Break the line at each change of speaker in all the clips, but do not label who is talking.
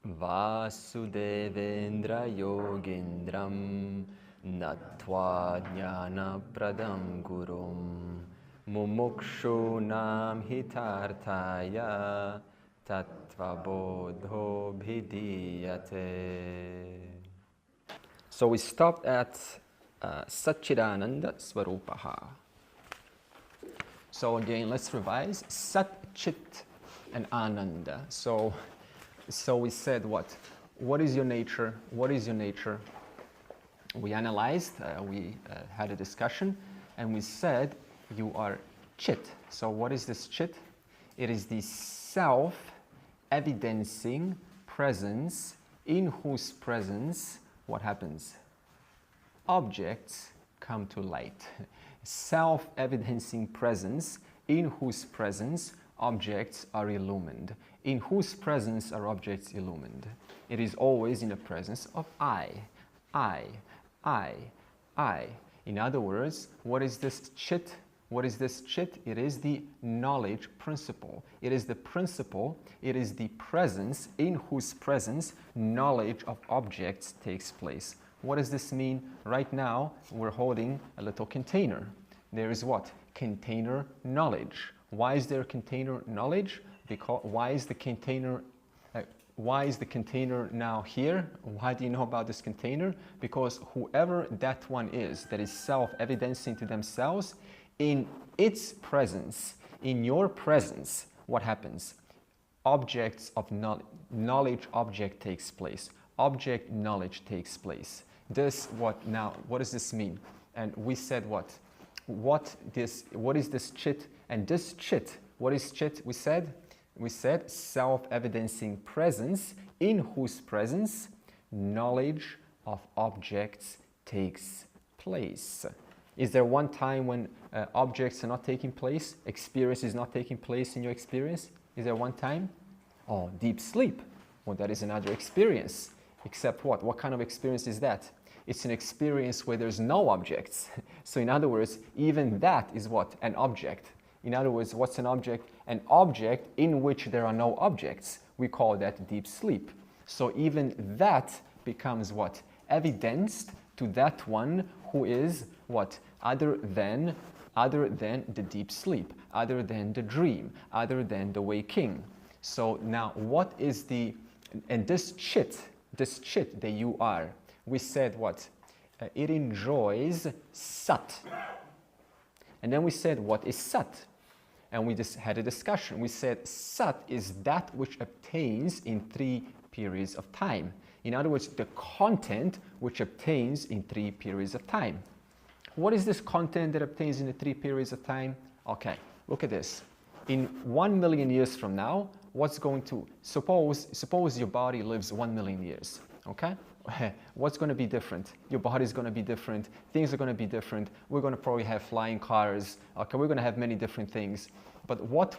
Vasudevendra Yogindram Natva Jnana Pradam Gurum Mumukshunam Hitartaya Tattva Bodho Bhidiyate. So we stopped at Satchidananda Svarupaha. So again, let's revise. Sat, Chit, and Ananda. So we said what? What is your nature? What is your nature? We analyzed, we had a discussion, and we said you are Chit. So what is this Chit? It is the self-evidencing presence in whose presence, what happens? Objects come to light. Self-evidencing presence in whose presence objects are illumined. In whose presence are objects illumined? It is always in the presence of I. In other words, what is this Chit? What is this Chit? It is the knowledge principle. It is the principle, it is the presence in whose presence knowledge of objects takes place. What does this mean? Right now, we're holding a little container. There is what? Container knowledge. Why is there container knowledge? Because why is the container now here? Why do you know about this container? Because whoever that one is that is self-evidencing to themselves, in its presence, in your presence, what happens? Objects of knowledge object takes place. Object knowledge takes place. This what now? What does this mean? And we said what? What is this Chit? And this Chit, what is Chit? We said self-evidencing presence in whose presence knowledge of objects takes place. Is there one time when objects are not taking place? Experience is not taking place in your experience? Is there one time? Oh, deep sleep. Well, that is another experience. Except what? What kind of experience is that? It's an experience where there's no objects. So in other words, even that is what? An object. In other words, what's an object? An object in which there are no objects. We call that deep sleep. So even that becomes what? Evidenced to that one who is what? Other than the deep sleep, other than the dream, other than the waking. So now what is the, and this Chit that you are, we said what? It enjoys Sat. And then we said, what is Sat? And we just had a discussion. We said Sat is that which obtains in 3 periods of time. In other words, the content which obtains in 3 periods of time. What is this content that obtains in the 3 periods of time? Okay, look at this. In 1 million years from now, what's going to, suppose your body lives 1 million years, okay? What's going to be different? Your body is going to be different. Things are going to be different. We're going to probably have flying cars. Okay, we're going to have many different things. But what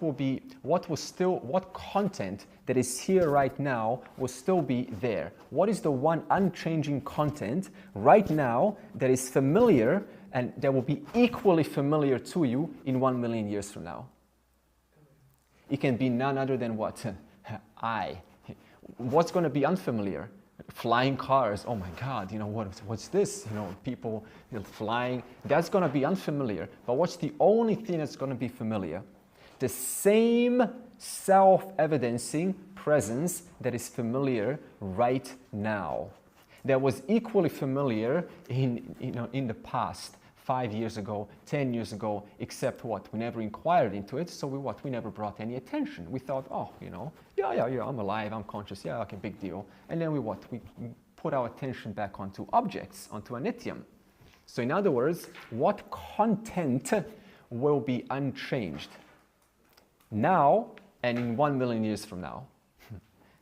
content that is here right now will still be there? What is the one unchanging content right now that is familiar and that will be equally familiar to you in 1 million years from now? It can be none other than what? I. What's going to be unfamiliar? Flying cars, oh my God, you know, what's this? You know, people flying, that's going to be unfamiliar. But what's the only thing that's going to be familiar? The same self-evidencing presence that is familiar right now. That was equally familiar in the past, 5 years ago, 10 years ago, except what? We never inquired into it, so we never brought any attention. We thought, oh, you know, yeah, I'm alive, I'm conscious, yeah, okay, big deal. And then we put our attention back onto objects, onto anityam. So in other words, what content will be unchanged now and in 1 million years from now?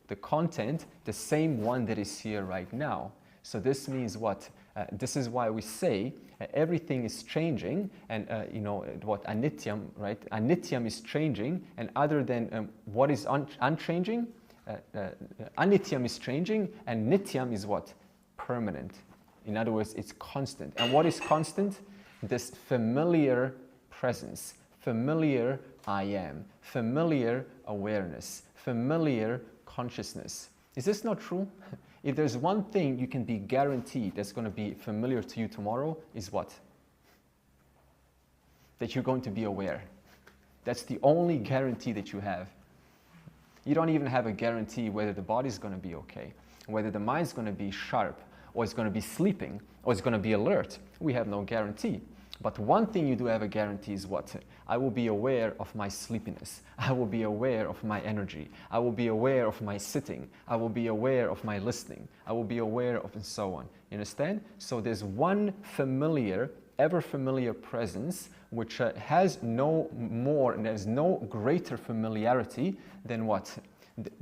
The content, the same one that is here right now. So this means what? This is why we say everything is changing, and you know what anityam, right? Anityam is changing, and other than what is unchanging, anityam is changing, and nityam is what? Permanent. In other words, it's constant. And what is constant? This familiar presence, familiar I am, familiar awareness, familiar consciousness. Is this not true? If there's one thing you can be guaranteed that's going to be familiar to you tomorrow, is what? That you're going to be aware. That's the only guarantee that you have. You don't even have a guarantee whether the body's going to be okay, whether the mind's going to be sharp, or it's going to be sleeping, or it's going to be alert. We have no guarantee. But one thing you do have a guarantee is what? I will be aware of my sleepiness. I will be aware of my energy. I will be aware of my sitting. I will be aware of my listening. I will be aware of, and so on. You understand? So there's one familiar, ever familiar presence which has no more and there's no greater familiarity than what?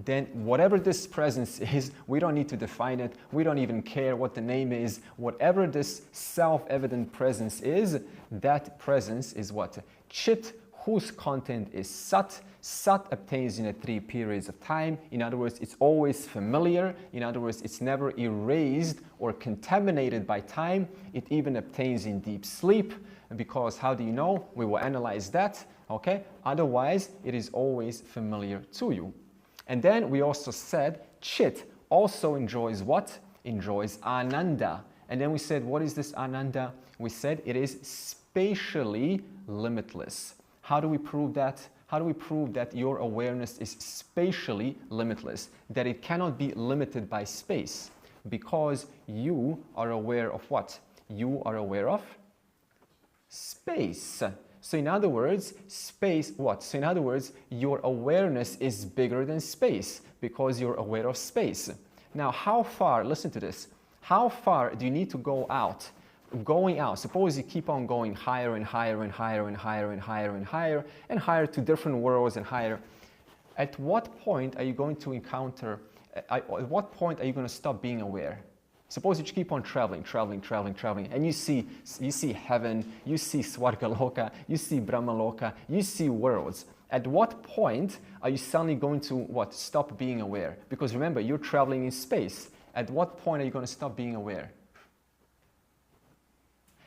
Then whatever this presence is, we don't need to define it. We don't even care what the name is. Whatever this self-evident presence is, that presence is what? Chit, whose content is Sat. Sat obtains in 3 periods of time. In other words, it's always familiar. In other words, it's never erased or contaminated by time. It even obtains in deep sleep. Because how do you know? We will analyze that. Okay? Otherwise, it is always familiar to you. And then we also said Chit also enjoys what? Enjoys Ananda. And then we said, what is this Ananda? We said it is spatially limitless. How do we prove that? How do we prove that your awareness is spatially limitless? That it cannot be limited by space. Because you are aware of what? You are aware of space. So in other words, space, what? So in other words, your awareness is bigger than space because you're aware of space. Now, how far, listen to this, how far do you need to go out? Going out, suppose you keep on going higher and higher and higher and higher and higher and higher and higher to different worlds and higher. At what point are you going to encounter, at what point are you going to stop being aware? Suppose you keep on traveling, and you see heaven, you see Swargaloka, you see Brahmaloka, you see worlds. At what point are you suddenly going to, what, stop being aware? Because remember, you're traveling in space. At what point are you going to stop being aware?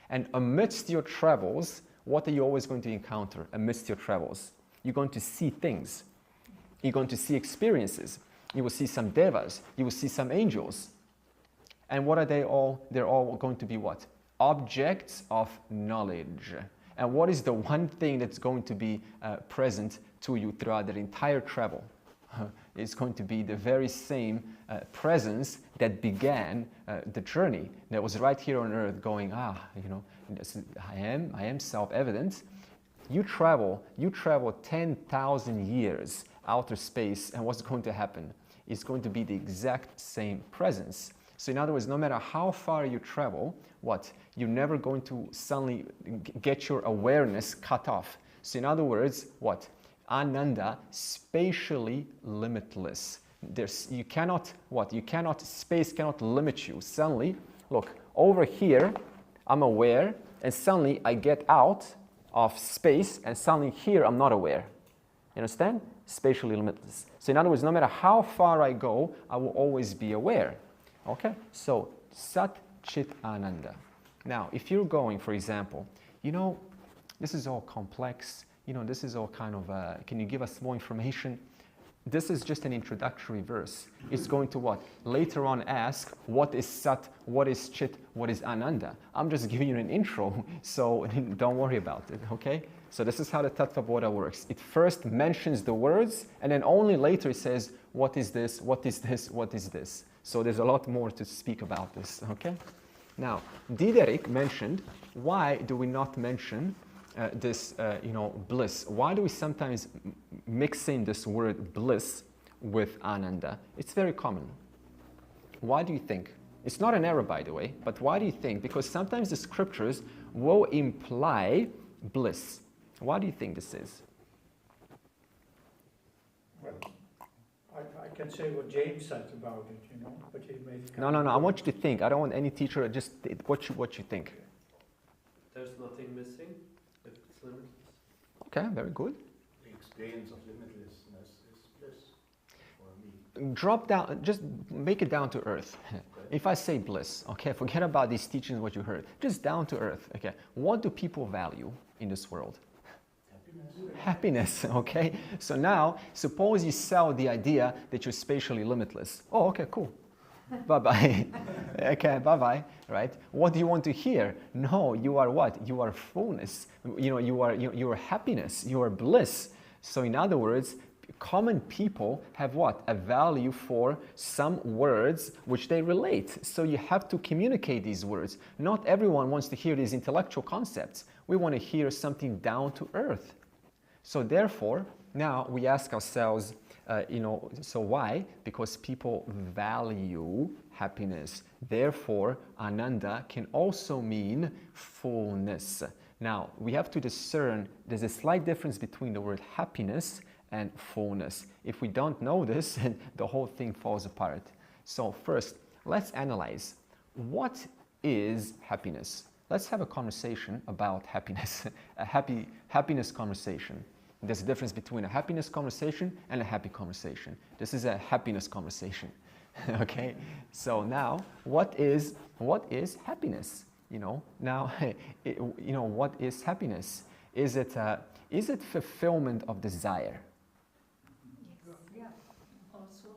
And amidst your travels, what are you always going to encounter amidst your travels? You're going to see things. You're going to see experiences. You will see some devas. You will see some angels. And what are they all? They're all going to be what? Objects of knowledge. And what is the one thing that's going to be present to you throughout the entire travel? It's going to be the very same presence that began the journey, that was right here on earth going, you know, I am self-evident. You travel 10,000 years outer space, and what's going to happen? It's going to be the exact same presence. So in other words, no matter how far you travel, what? You're never going to suddenly get your awareness cut off. So in other words, what? Ananda, spatially limitless. You cannot, what? You cannot, space cannot limit you. Suddenly, look, over here, I'm aware, and suddenly I get out of space, and suddenly here I'm not aware. You understand? Spatially limitless. So in other words, no matter how far I go, I will always be aware. Okay, so Sat Chit Ananda. Now, if you're going, for example, you know, this is all complex, you know, this is all kind of, can you give us more information? This is just an introductory verse. It's going to what? Later on ask, what is Sat, what is Chit, what is Ananda? I'm just giving you an intro, so don't worry about it, okay? So this is how the Tattva Bodha works. It first mentions the words, and then only later it says, what is this, what is this, what is this? So there's a lot more to speak about this, okay? Now, Diderik mentioned, why do we not mention this, you know, bliss? Why do we sometimes mix in this word bliss with Ananda? It's very common. Why do you think? It's not an error, by the way, but why do you think? Because sometimes the scriptures will imply bliss. Why do you think this is?
Well, I can say what James said about it, you know, but he made it.
No. I want you to think. I don't want any teacher. Just what you think.
There's nothing missing if it's limitless.
Okay, very good.
The experience of limitlessness is bliss for me.
Drop down. Just make it down to earth.
Okay.
If I say bliss, okay, forget about these teachings. What you heard. Just down to earth. Okay, what do people value in this world?
Happiness.
Happiness, okay? So now, suppose you sell the idea that you're spatially limitless. Oh, okay, cool. Bye-bye. Okay, bye-bye, right? What do you want to hear? No, you are what? You are fullness. You know, you are happiness. You are bliss. So in other words, common people have what? A value for some words which they relate. So you have to communicate these words. Not everyone wants to hear these intellectual concepts. We want to hear something down to earth. So therefore, now we ask ourselves, so why? Because people value happiness. Therefore, Ananda can also mean fullness. Now, we have to discern, there's a slight difference between the word happiness and fullness. If we don't know this, the whole thing falls apart. So first, let's analyze. What is happiness? Let's have a conversation about happiness, a happiness conversation. There's a difference between a happiness conversation and a happy conversation. This is a happiness conversation. Okay? So now, what is happiness? Now, what is happiness? Is it fulfillment of desire?
Yeah, also.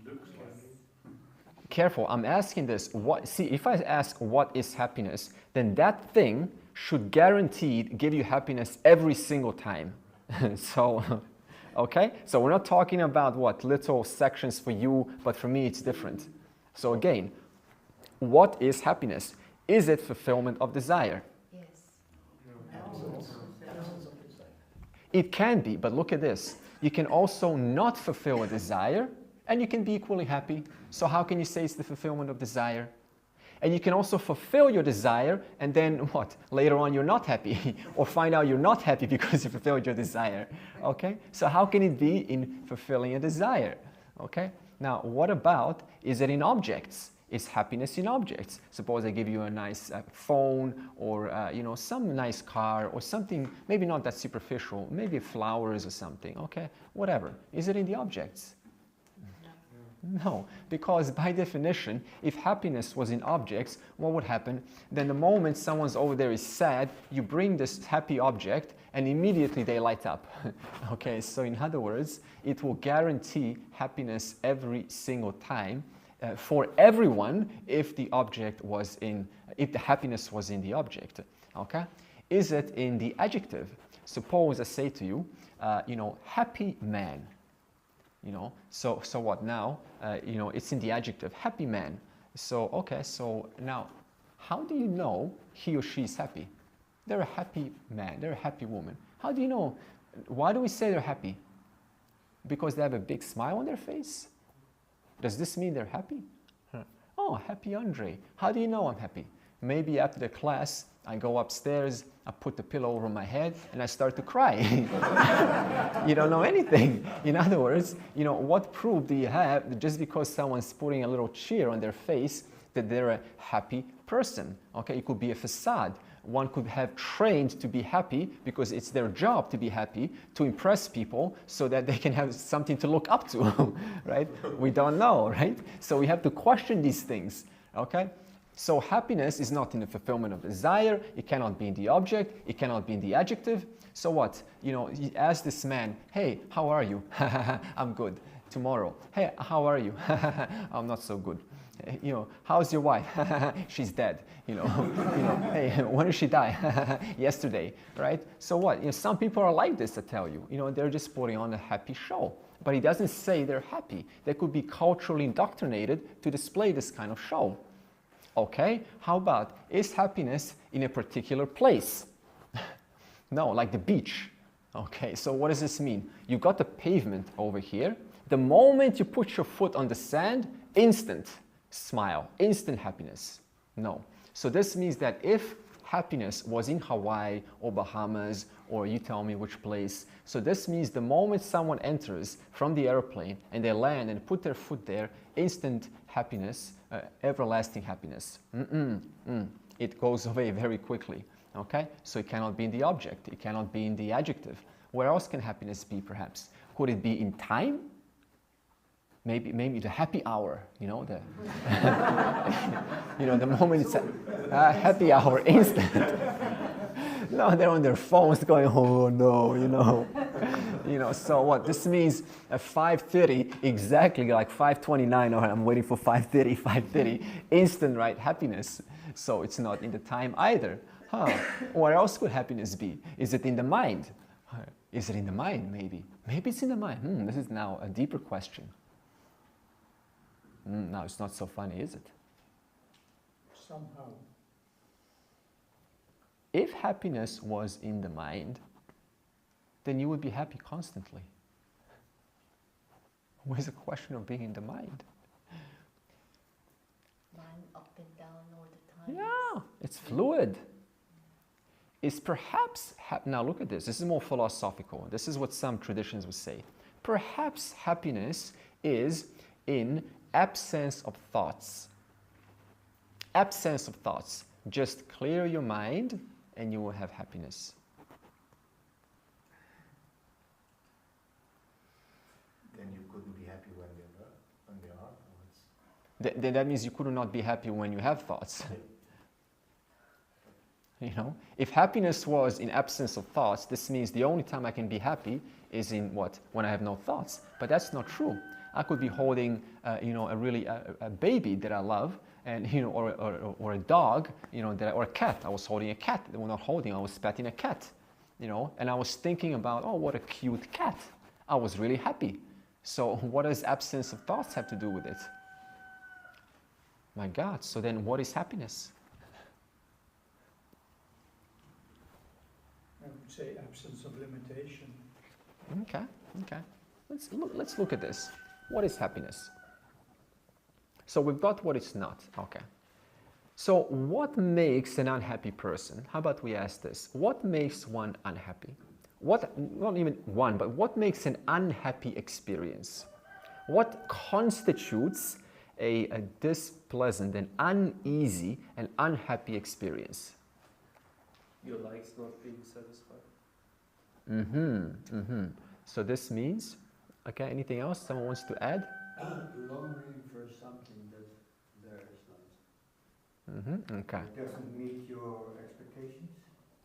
Looks like.
Careful, I'm asking this. If I ask what is happiness, then that thing should guaranteed give you happiness every single time. So, okay? So we're not talking about little sections for you, but for me it's different. So again, what is happiness? Is it fulfillment of desire?
Yes.
Absence of desire.
It can be, but look at this. You can also not fulfill a desire, and you can be equally happy. So how can you say it's the fulfillment of desire? And you can also fulfill your desire, and then what? Later on you're not happy, or find out you're not happy because you fulfilled your desire. Okay? So how can it be in fulfilling a desire? Okay? Now, what about, is it in objects? Is happiness in objects? Suppose I give you a nice phone, or some nice car, or something maybe not that superficial, maybe flowers or something. Okay? Whatever. Is it in the objects? No, because by definition, if happiness was in objects, what would happen? Then the moment someone's over there is sad, you bring this happy object and immediately they light up. Okay, so in other words, it will guarantee happiness every single time for everyone if the happiness was in the object. Okay? Is it in the adjective? Suppose I say to you, happy man. So what now? It's in the adjective, happy man. So, okay, so now, how do you know he or she is happy? They're a happy man, they're a happy woman. How do you know? Why do we say they're happy? Because they have a big smile on their face? Does this mean they're happy? Oh, happy Andre. How do you know I'm happy? Maybe after the class, I go upstairs, I put the pillow over my head, and I start to cry. You don't know anything. In other words, what proof do you have that just because someone's putting a little cheer on their face that they're a happy person? Okay, it could be a facade. One could have trained to be happy because it's their job to be happy, to impress people so that they can have something to look up to, right? We don't know, right? So we have to question these things, okay? So happiness is not in the fulfillment of desire, it cannot be in the object, it cannot be in the adjective. So what? You ask this man, hey, how are you? I'm good. Tomorrow, hey, how are you? I'm not so good. How's your wife? She's dead. Hey, when did she die? Yesterday, right? So what? Some people are like this, I tell you. They're just putting on a happy show. But he doesn't say they're happy. They could be culturally indoctrinated to display this kind of show. Okay, how about, is happiness in a particular place? No, like the beach. Okay, so what does this mean? You've got the pavement over here. The moment you put your foot on the sand, instant smile, instant happiness. No. So this means that if happiness was in Hawaii or Bahamas, or you tell me which place, so this means the moment someone enters from the airplane and they land and put their foot there, instant happiness, everlasting happiness. It goes away very quickly. Okay? So it cannot be in the object. It cannot be in the adjective. Where else can happiness be, perhaps? Could it be in time? Maybe the happy hour, the moment it's a happy hour, instant. Now they're on their phones going, oh no, you know. You know, so what? This means at 5:30, exactly like 5:29, or I'm waiting for 5:30, 5:30, instant, right, happiness. So it's not in the time either. Where else could happiness be? Is it in the mind? Is it in the mind, maybe? Maybe it's in the mind. This is now a deeper question. Now it's not so funny, is it?
Somehow.
If happiness was in the mind, then you would be happy constantly. Where's the question of being in the mind?
Mind up and down all the time.
Yeah, it's fluid. Is perhaps, now look at this, this is more philosophical. This is what some traditions would say. Perhaps happiness is in absence of thoughts. Absence of thoughts. Just clear your mind and you will have happiness.
Then you couldn't be happy when there are thoughts.
Then that means you could not be happy when you have thoughts. You know, if happiness was in absence of thoughts, this means the only time I can be happy is in what? When I have no thoughts. But that's not true. I could be holding, you know, a baby that I love, and you know, or a dog, you know, or a cat. I was holding a cat. They were not holding. I was petting a cat, you know, and I was thinking about, oh, what a cute cat. I was really happy. So what does absence of thoughts have to do with it? My God. So then, what is happiness?
I would say absence of limitation.
Okay, okay. Let's look at this. What is happiness? So we've got what it's not. Okay. So what makes an unhappy person? How about we ask this? What makes one unhappy? What, not even one, but what makes an unhappy experience? What constitutes a displeasant, an uneasy, and unhappy experience?
Your likes not being satisfied.
So this means, okay, anything else someone wants to add?
Longing for something that there is not.
Okay.
It doesn't meet your expectations?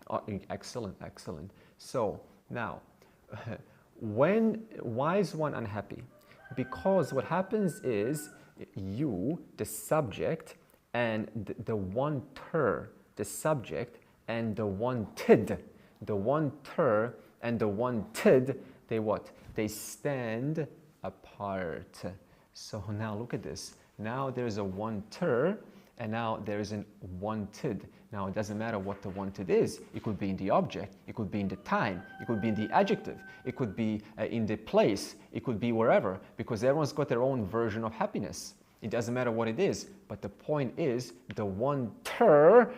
Oh, excellent, excellent. So now, why is one unhappy? Because what happens is you, the subject, and the wanter, the subject, and the wanted, the wanter and the wanted, they what? They stand apart. So now look at this. Now there's a wanter and now there's an wanted. Now it doesn't matter what the wanted is. It could be in the object, it could be in the time, it could be in the adjective, it could be in the place, it could be wherever, because everyone's got their own version of happiness. It doesn't matter what it is, but the point is the wanter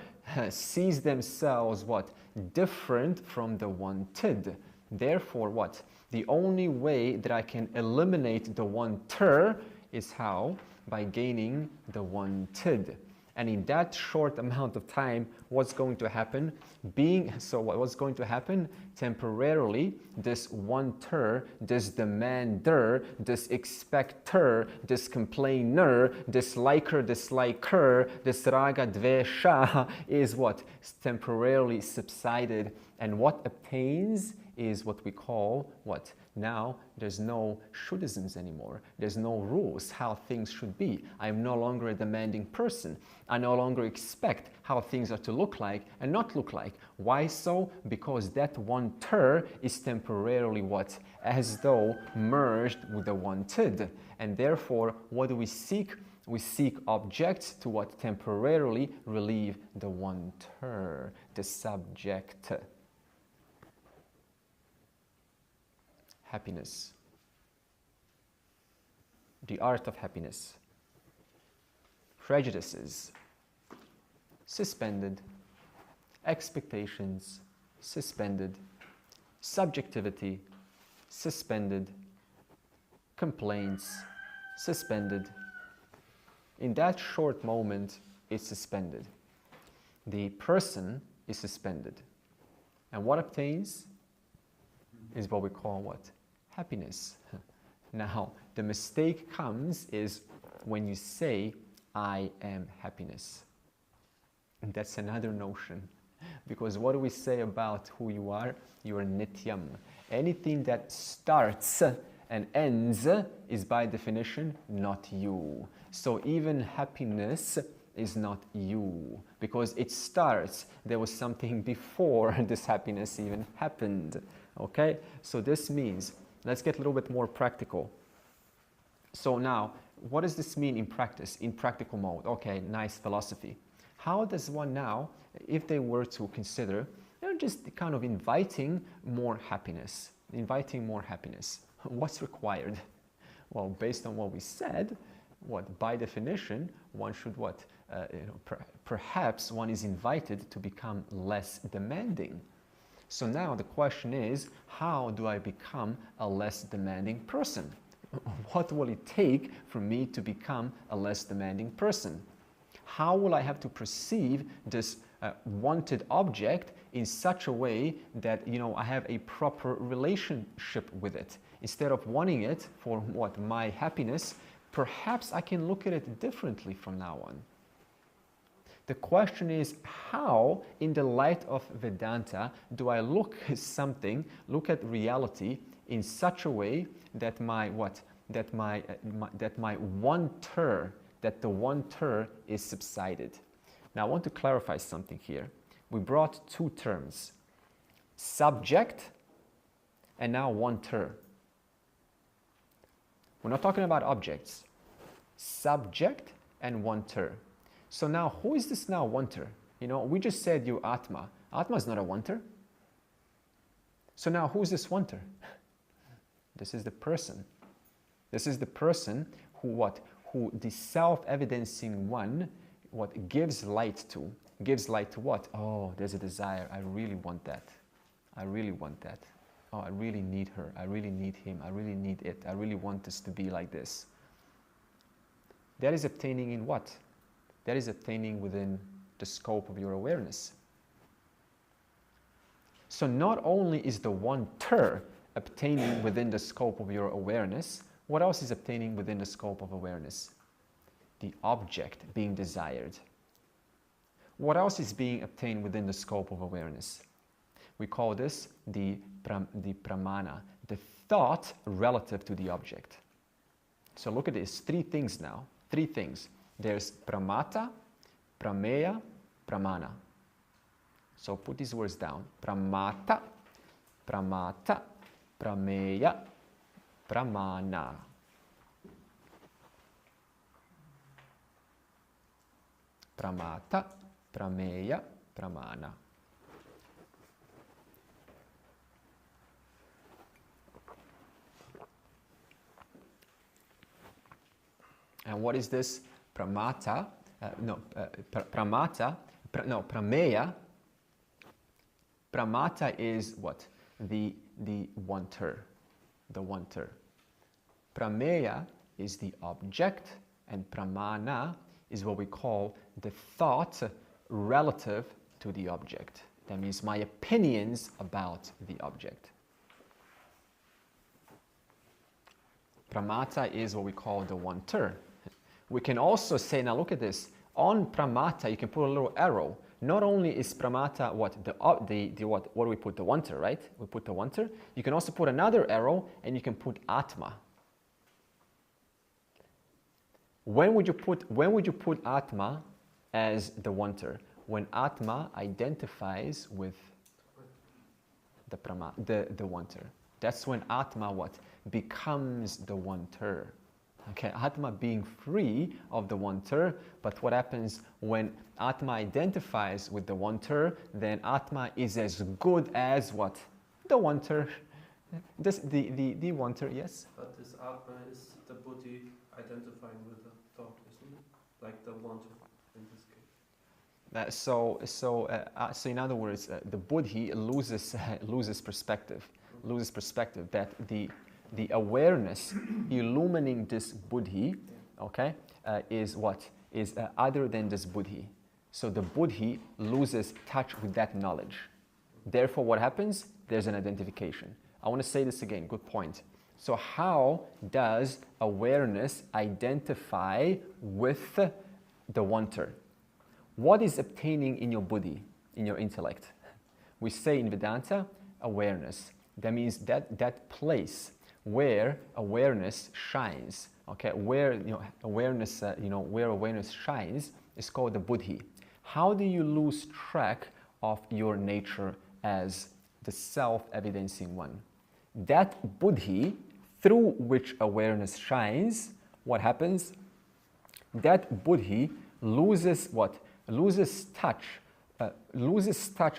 sees themselves what? Different from the wanted. Therefore what? The only way that I can eliminate the wanter is how? By gaining the wanted. And in that short amount of time, what's going to happen? What's going to happen? Temporarily, this wanter, this demander, this expecter, this complainer, this liker, disliker, this raga dvesha is what? It's temporarily subsided. And what obtains is what we call what? Now there's no Shuddhisms anymore. There's no rules how things should be. I'm no longer a demanding person. I no longer expect how things are to look like and not look like. Why so? Because that wanter is temporarily what? As though merged with the wanted. And therefore, what do we seek? We seek objects to what? Temporarily relieve the wanter, the subject. Happiness. The art of happiness. Prejudices suspended. Expectations suspended. Subjectivity suspended. Complaints suspended. In that short moment, it's suspended. The person is suspended. And what obtains is what we call what? Happiness. Now, the mistake comes is when you say, I am happiness. And that's another notion. Because what do we say about who you are? You are nityam. Anything that starts and ends is by definition not you. So even happiness is not you, because it starts. There was something before this happiness even happened. Okay? So this means, let's get a little bit more practical. So now, what does this mean in practice, in practical mode? Okay, nice philosophy. How does one now, if they were to consider, just kind of inviting more happiness, what's required? Well, based on what we said, by definition, one should perhaps one is invited to become less demanding. So now the question is, how do I become a less demanding person? What will it take for me to become a less demanding person? How will I have to perceive this wanted object in such a way that I have a proper relationship with it? Instead of wanting it for my happiness, perhaps I can look at it differently from now on. The question is, how, in the light of Vedanta, do I look at reality in such a way that the wanter is subsided? Now I want to clarify something here. We brought two terms, subject and now wanter. We're not talking about objects. Subject and wanter. So now, who is this now wanter? We just said you Atma. Atma is not a wanter. So now, who is this wanter? This is the person. This is the person who the self-evidencing one, gives light to. Gives light to what? Oh, there's a desire. I really want that. I really want that. Oh, I really need her. I really need him. I really need it. I really want this to be like this. That is obtaining in what? That is obtaining within the scope of your awareness. So not only is the wanter obtaining within the scope of your awareness, what else is obtaining within the scope of awareness? The object being desired. What else is being obtained within the scope of awareness? We call this the pramana, the thought relative to the object. So look at this, three things now. Three things. There's pramata, prameya, pramana. So put these words down. Pramata, prameya, pramana. Pramata, prameya, pramana. And what is this? Pramata, prameya. Pramata is what? The wanter. The wanter. Prameya is the object, and pramana is what we call the thought relative to the object. That means my opinions about the object. Pramata is what we call the wanter. We can also say, now look at this, on pramata you can put a little arrow. Not only is pramata what do we put? The wanter, right? We put the wanter. You can also put another arrow and you can put atma. When would you put atma as the wanter? When atma identifies with the wanter. That's when atma becomes the wanter. Okay, atma being free of the wanter, but what happens when atma identifies with the wanter? Then atma is as good as what? The wanter. The wanter, yes?
But this Atma is the Buddhi identifying with the thought, isn't it? Like the wanter in this case.
So in other words, the Buddhi loses perspective. Loses perspective that the awareness illumining this Buddhi, okay, is what? Is other than this Buddhi. So the Buddhi loses touch with that knowledge. Therefore, what happens? There's an identification. I want to say this again, good point. So how does awareness identify with the wanter? What is obtaining in your Buddhi? in your intellect. We say in Vedanta, awareness. That means that place where awareness shines, okay, where awareness, where awareness shines is called the buddhi. How do you lose track of your nature as the self-evidencing one? That buddhi through which awareness shines, what happens? That buddhi loses what? Loses touch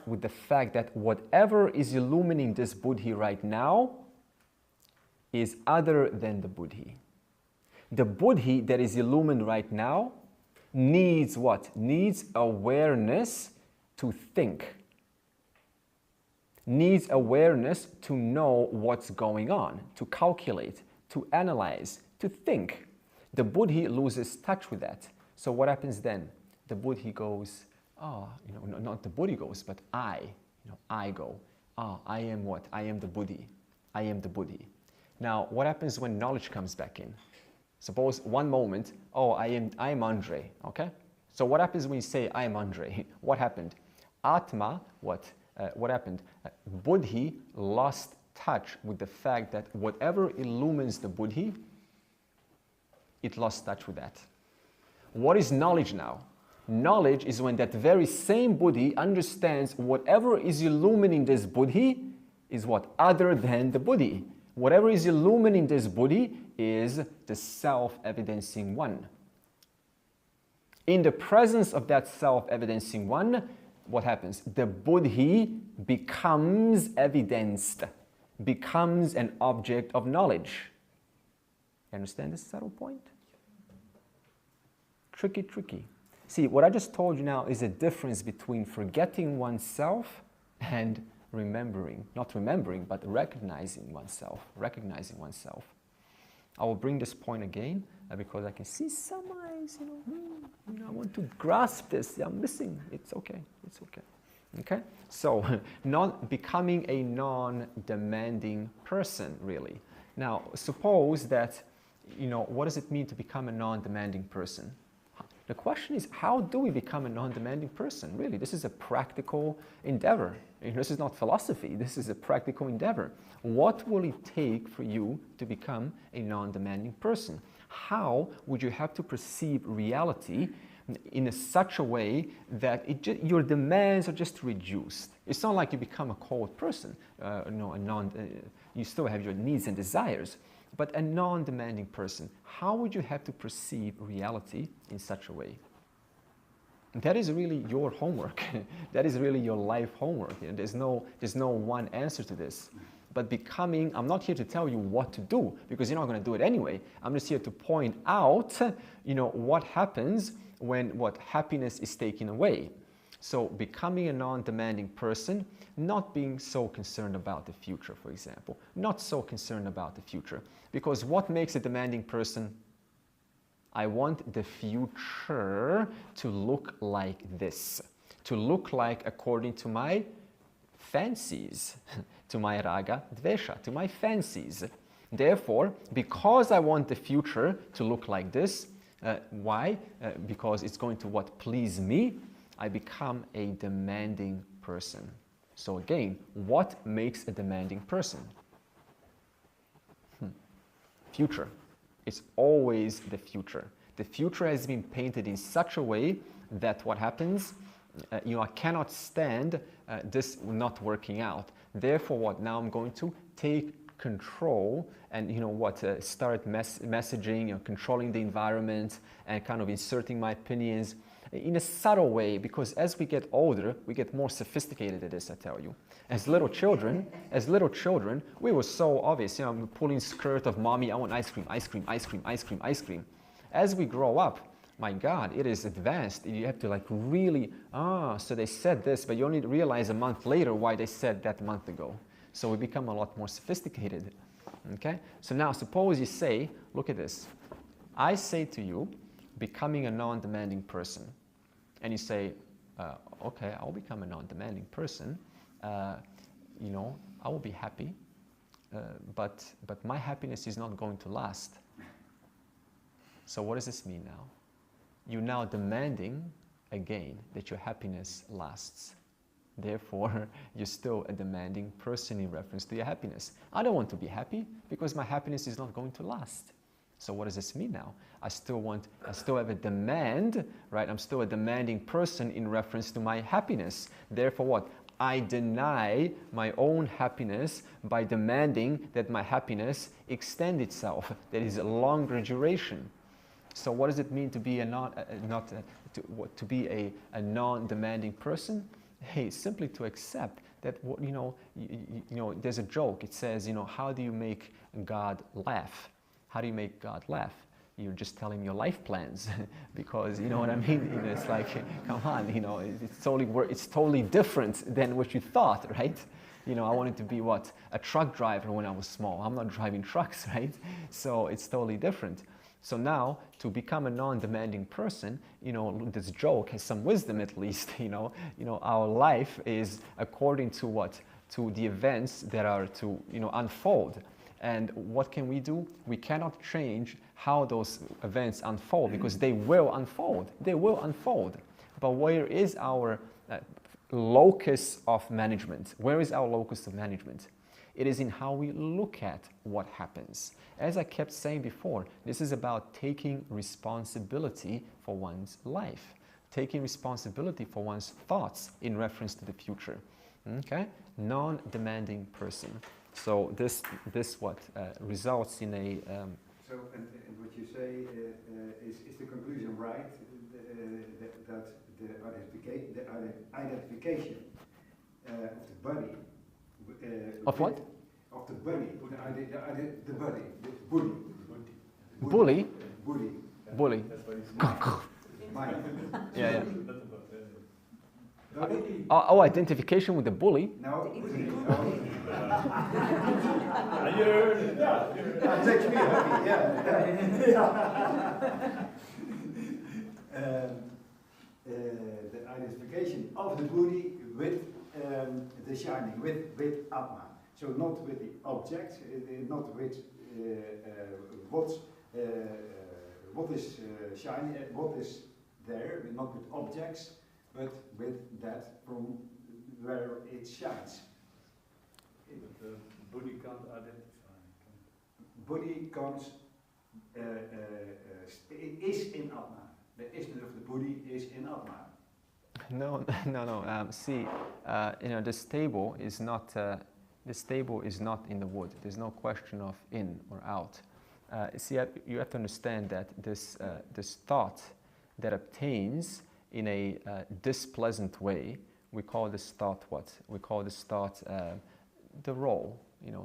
with the fact that whatever is illumining this buddhi right now is other than the buddhi. The buddhi that is illumined right now needs what? Needs awareness to think. Needs awareness to know what's going on, to calculate, to analyze, to think. The buddhi loses touch with that. So what happens then? The buddhi goes, not the buddhi goes, but I go. I am what? I am the buddhi. I am the buddhi. Now, what happens when knowledge comes back in? Suppose one moment, I am Andre, okay? So what happens when you say, I am Andre? What happened? Atma, what happened? Buddhi lost touch with the fact that whatever illumines the buddhi, it lost touch with that. What is knowledge now? Knowledge is when that very same buddhi understands whatever is illumining this buddhi is what? Other than the buddhi. Whatever is illumining this buddhi is the self-evidencing one. In the presence of that self-evidencing one, what happens? The buddhi becomes evidenced, becomes an object of knowledge. You understand this subtle point? Tricky. See, what I just told you now is a difference between forgetting oneself and remembering. Not remembering, but recognizing oneself. I will bring this point again because I can see some eyes, I want to grasp this. I'm missing. It's okay. Okay? So, not becoming a non-demanding person, really. Now, suppose that, what does it mean to become a non-demanding person? The question is, how do we become a non-demanding person? Really, this is a practical endeavor. This is not philosophy. This is a practical endeavor. What will it take for you to become a non-demanding person? How would you have to perceive reality in such a way that your demands are just reduced? It's not like you become a cold person. You still have your needs and desires. But a non-demanding person, how would you have to perceive reality in such a way? That is really your homework. That is really your life homework. There's no one answer to this. But I'm not here to tell you what to do, because you're not going to do it anyway. I'm just here to point out, what happens when happiness is taken away. So becoming a non-demanding person, not being so concerned about the future, for example. Not so concerned about the future. Because what makes a demanding person? I want the future to look like this. To look like according to my fancies. To my raga, dvesha, to my fancies. Therefore, because I want the future to look like this, why? Because it's going to please me, I become a demanding person. So again, what makes a demanding person? Future. It's always the future. The future has been painted in such a way that what happens? I cannot stand this not working out. Therefore, now I'm going to take control and start messaging, controlling the environment and kind of inserting my opinions in a subtle way, because as we get older, we get more sophisticated at this, I tell you. As little children, we were so obvious, I'm pulling skirt of mommy, I want ice cream. As we grow up, my God, it is advanced. You have to really, so they said this, but you only realize a month later why they said that a month ago. So we become a lot more sophisticated, okay? So now suppose you say, look at this. I say to you, becoming a non-demanding person, and you say, okay, I'll become a non-demanding person, I will be happy, but my happiness is not going to last. So what does this mean now? You're now demanding, again, that your happiness lasts. Therefore, you're still a demanding person in reference to your happiness. I don't want to be happy because my happiness is not going to last. So what does this mean now? I still have a demand, right? I'm still a demanding person in reference to my happiness. Therefore what? I deny my own happiness by demanding that my happiness extend itself, that is a longer duration. So what does it mean to be a non-demanding person? Hey, simply to accept that, there's a joke. It says, how do you make God laugh? How do you make God laugh? You just tell him your life plans, because you know what I mean. It's like, come on, it's totally different than what you thought, right? I wanted to be what? A truck driver when I was small. I'm not driving trucks, right? So it's totally different. So now, to become a non-demanding person, this joke has some wisdom at least. Our life is according to what? To the events that are to unfold. And what can we do? We cannot change how those events unfold, because they will unfold. They will unfold. But where is our locus of management? Where is our locus of management? It is in how we look at what happens. As I kept saying before, this is about taking responsibility for one's life, taking responsibility for one's thoughts in reference to the future. Okay? Non-demanding person. So this what results in a...
So, and what you say, is the conclusion right? That the identification of the body...
of what?
Of the body. The body. The
Bully?
Bully.
Bully.
Mind.
Yeah. Oh, identification with the bully?
No. That makes me happy, the identification of the body with the shining, with Atma. So not with the object, not with what is shining, what is there, not with objects, but with that from where it shines.
But the body can't identify.
Body comes, is in Atma. The essence of the body is in Atma.
No. See, this table is not. This table is not in the wood. There's no question of in or out. See, you have to understand that this thought that obtains in a displeasant way, we call this thought what? We call this thought the role.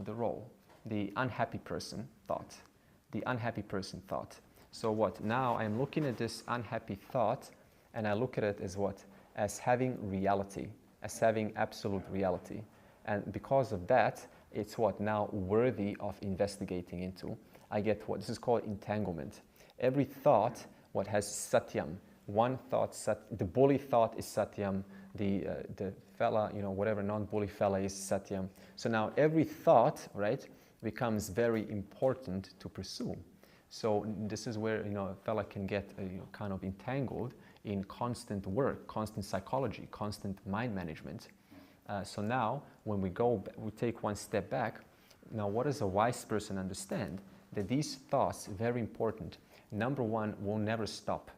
The role, the unhappy person thought, the unhappy person thought. So what? Now I'm looking at this unhappy thought, and I look at it as what? As having reality, as having absolute reality. And because of that, it's what? Now worthy of investigating into. I get what? This is called entanglement. Every thought, what has satyam. One thought, the bully thought is satyam. The fella, whatever non-bully fella is satyam. So now every thought, right, becomes very important to pursue. So this is where, a fella can get kind of entangled in constant work, constant psychology, constant mind management. So now, when we take one step back. Now, what does a wise person understand? That these thoughts, very important. Number one, will never stop,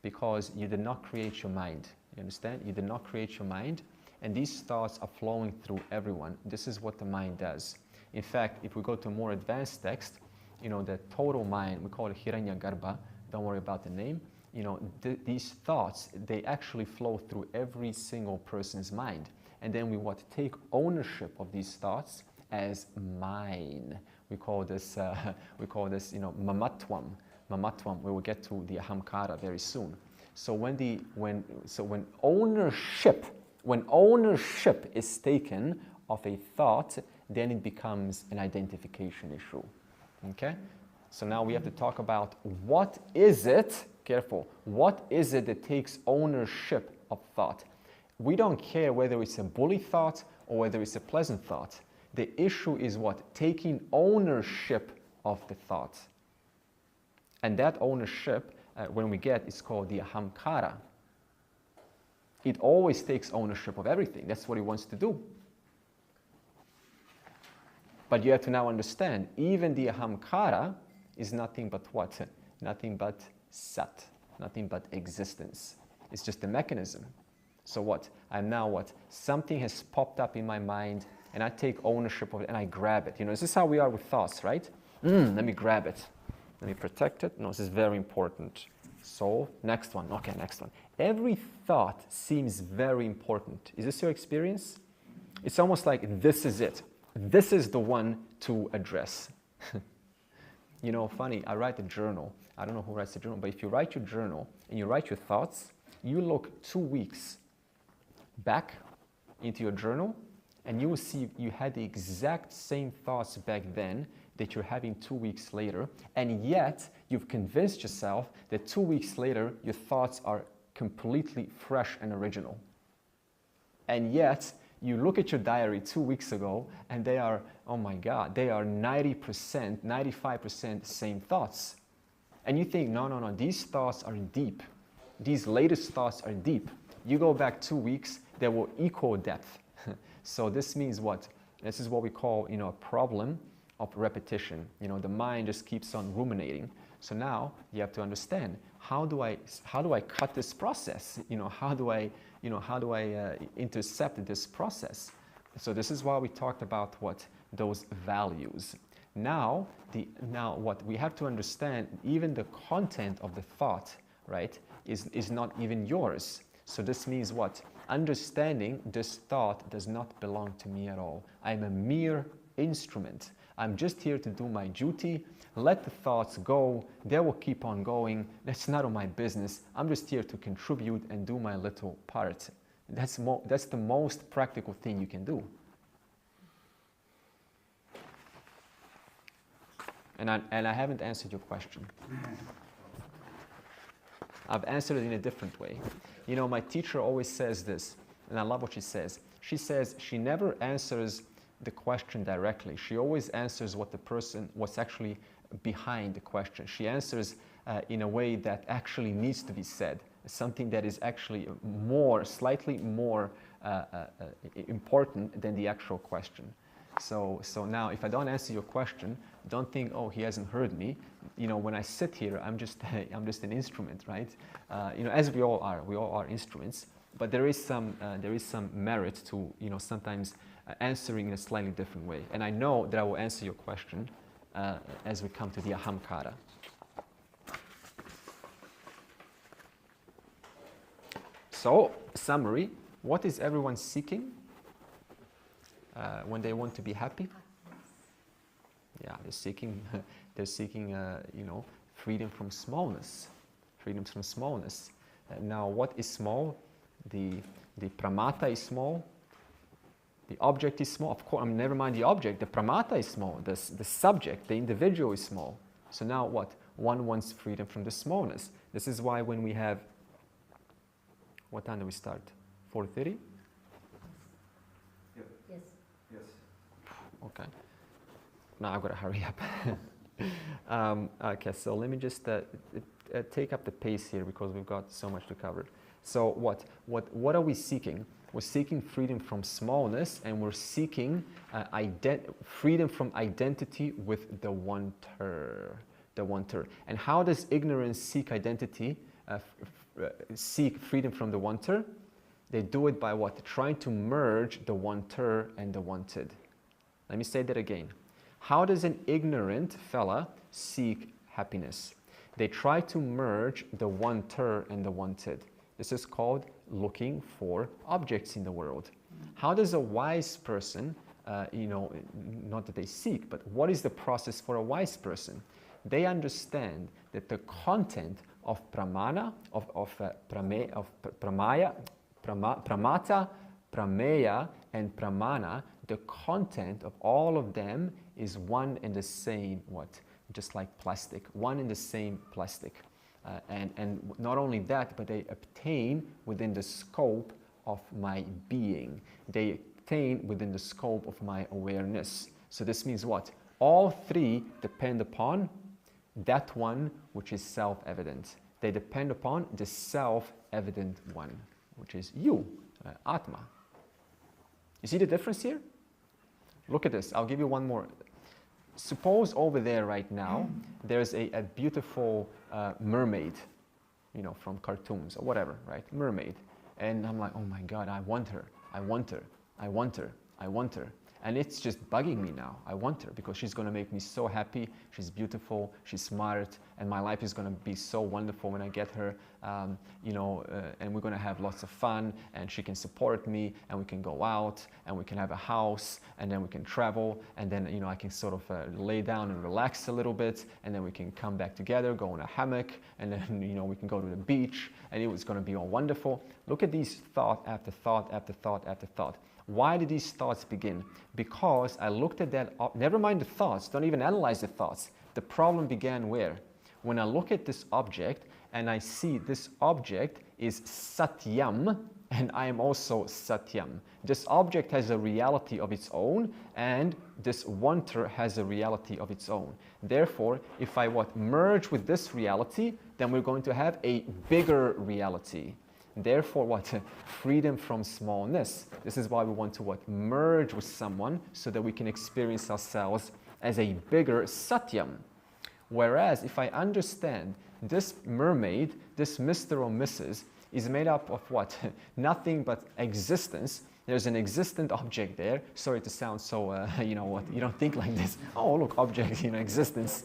because you did not create your mind. You understand? You did not create your mind, and these thoughts are flowing through everyone. This is what the mind does. In fact, if we go to a more advanced text, the total mind, we call it Hiranyagarbha. Don't worry about the name. These thoughts, they actually flow through every single person's mind. And then we take ownership of these thoughts as mine. We call this, mamatvam. Mamatvam. We will get to the ahamkara very soon. So when ownership is taken of a thought, then it becomes an identification issue. Okay? So now we have to talk about what is it, careful, what is it that takes ownership of thought? We don't care whether it's a bully thought or whether it's a pleasant thought. The issue is what? Taking ownership of the thought. And that ownership, when we get, is called the ahamkara. It always takes ownership of everything. That's what it wants to do. But you have to now understand, even the ahamkara is nothing but what? Nothing but sat, nothing but existence. It's just a mechanism. So what? I'm now what? Something has popped up in my mind and I take ownership of it and I grab it. You know, this is how we are with thoughts, right? Let me grab it. Let me protect it. No, this is very important. So, next one. Okay, next one. Every thought seems very important. Is this your experience? It's almost like this is it. This is the one to address. You know, funny, I write a journal. I don't know who writes a journal, but if you write your journal and you write your thoughts, you look 2 weeks back into your journal and you will see you had the exact same thoughts back then that you're having 2 weeks later, and yet you've convinced yourself that 2 weeks later your thoughts are completely fresh and original. And yet you look at your diary 2 weeks ago and they are, oh my God, they are 90%, 95% same thoughts. And you think, no, these thoughts are deep. These latest thoughts are deep. You go back 2 weeks, they will equal depth. So this means what? This is what we call, you know, a problem of repetition. You know, the mind just keeps on ruminating. So now you have to understand, how do I cut this process? You know, how do I intercept this process? So this is why we talked about what? Those values. Now what we have to understand, even the content of the thought, right, is not even yours. So this means what? Understanding this thought does not belong to me at all. I'm a mere instrument. I'm just here to do my duty. Let the thoughts go. They will keep on going. That's none of my business. I'm just here to contribute and do my little part. That's the most practical thing you can do. And I haven't answered your question. I've answered it in a different way. You know, my teacher always says this, and I love what she says. She says she never answers the question directly. She always answers what's actually behind the question. She answers in a way that actually needs to be said, something that is actually slightly more important than the actual question. So now, if I don't answer your question, don't think, oh, he hasn't heard me. You know, when I sit here, I'm just an instrument, right? You know, as we all are instruments. But there is some merit to, you know, sometimes answering in a slightly different way. And I know that I will answer your question as we come to the ahamkara. So, summary: what is everyone seeking when they want to be happy? Yeah, they're seeking, you know, freedom from smallness. Freedom from smallness. Now, what is small? The pramata is small. The object is small. Of course, never mind the object. The pramata is small. The subject, the individual is small. So now what? One wants freedom from the smallness. This is why when we have, what time do we start? 4:30?
Yes.
Yes.
Okay. Now I've got to hurry up. Okay, so let me just take up the pace here because we've got so much to cover. So what are we seeking? We're seeking freedom from smallness, and we're seeking freedom from identity with the one-ter. The one-ter. And how does ignorance seek identity, seek freedom from the one-ter? They do it by what? Trying to merge the one-ter and the wanted. Let me say that again. How does an ignorant fella seek happiness? They try to merge the one-ter and the wanted. This is called looking for objects in the world. How does a wise person, you know, not that they seek, but what is the process for a wise person? They understand that the content of pramana, pramata, prameya, and pramana, the content of all of them is one and the same, what? Just like plastic, one and the same plastic. And not only that, but they obtain within the scope of my being. They obtain within the scope of my awareness. So this means what? All three depend upon that one which is self-evident. They depend upon the self-evident one. which is you, Atma. You see the difference here? Look at this. I'll give you one more. Suppose over there right now, there's a beautiful mermaid, you know, from cartoons or whatever, right? Mermaid. And I'm like, oh my God, I want her. I want her. I want her. I want her. And it's just bugging me now. I want her because she's going to make me so happy. She's beautiful, she's smart, and my life is going to be so wonderful when I get her. You know, and we're going to have lots of fun, and she can support me, and we can go out, and we can have a house, and then we can travel, and then, you know, I can sort of lay down and relax a little bit, and then we can come back together, go in a hammock, and then, you know, we can go to the beach, and it was going to be all wonderful. Look at these thought after thought after thought after thought. Why did these thoughts begin? Because I looked at that, never mind the thoughts, don't even analyze the thoughts. The problem began where? When I look at this object and I see this object is Satyam and I am also Satyam. This object has a reality of its own and this wanter has a reality of its own. Therefore, if I merge with this reality, then we're going to have a bigger reality. Therefore, freedom from smallness. This is why we want to merge with someone so that we can experience ourselves as a bigger Satyam. Whereas if I understand this mermaid, this Mr. or Mrs. is made up of nothing but existence. There's an existent object there. Sorry to sound so, you know you don't think like this. Oh, look, object, you know, existence.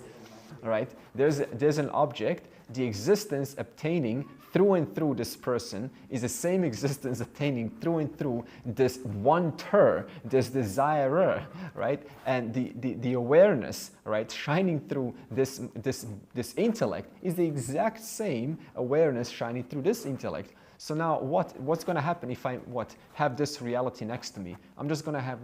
All right? There's an object. The existence obtaining through and through this person is the same existence obtaining through and through this wanter, this desirer, right? And the awareness, right, shining through this intellect is the exact same awareness shining through this intellect. So now what's going to happen if I have this reality next to me? I'm just going to have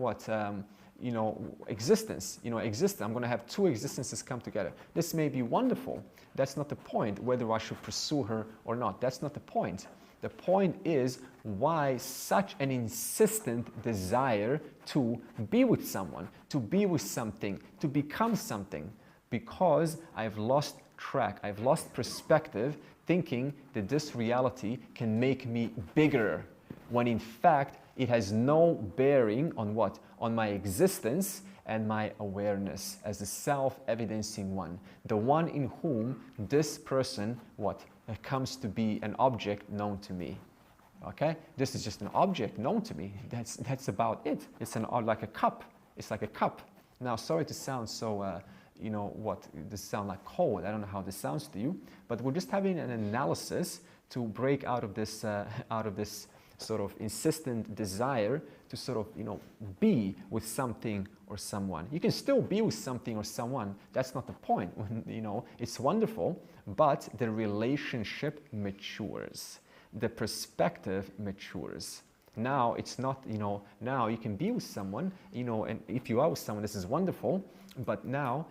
you know, existence. You know, I'm going to have two existences come together. This may be wonderful. That's not the point, whether I should pursue her or not. That's not the point. The point is why such an insistent desire to be with someone, to be with something, to become something. Because I've lost track, I've lost perspective, thinking that this reality can make me bigger, when in fact it has no bearing on on my existence and my awareness as a self-evidencing one, the one in whom this person comes to be an object known to me. Okay, this is just an object known to me. That's about it. It's like a cup. It's like a cup. Now, sorry to sound so you know this sound like cold. I don't know how this sounds to you, but we're just having an analysis to break out of this sort of insistent desire to sort of, you know, be with something or someone. You can still be with something or someone. That's not the point. You know, it's wonderful, but the relationship matures. The perspective matures. Now it's not, you know, now you can be with someone, you know, and if you are with someone, this is wonderful, but now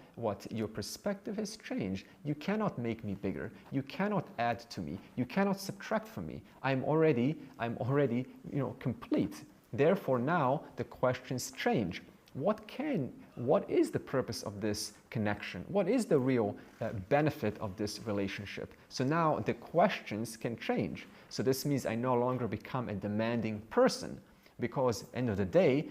your perspective has changed. You cannot make me bigger. You cannot add to me. You cannot subtract from me. I'm already, you know, complete. Therefore now the questions change. What is the purpose of this connection? What is the real benefit of this relationship? So now the questions can change. So this means I no longer become a demanding person, because at the end of the day,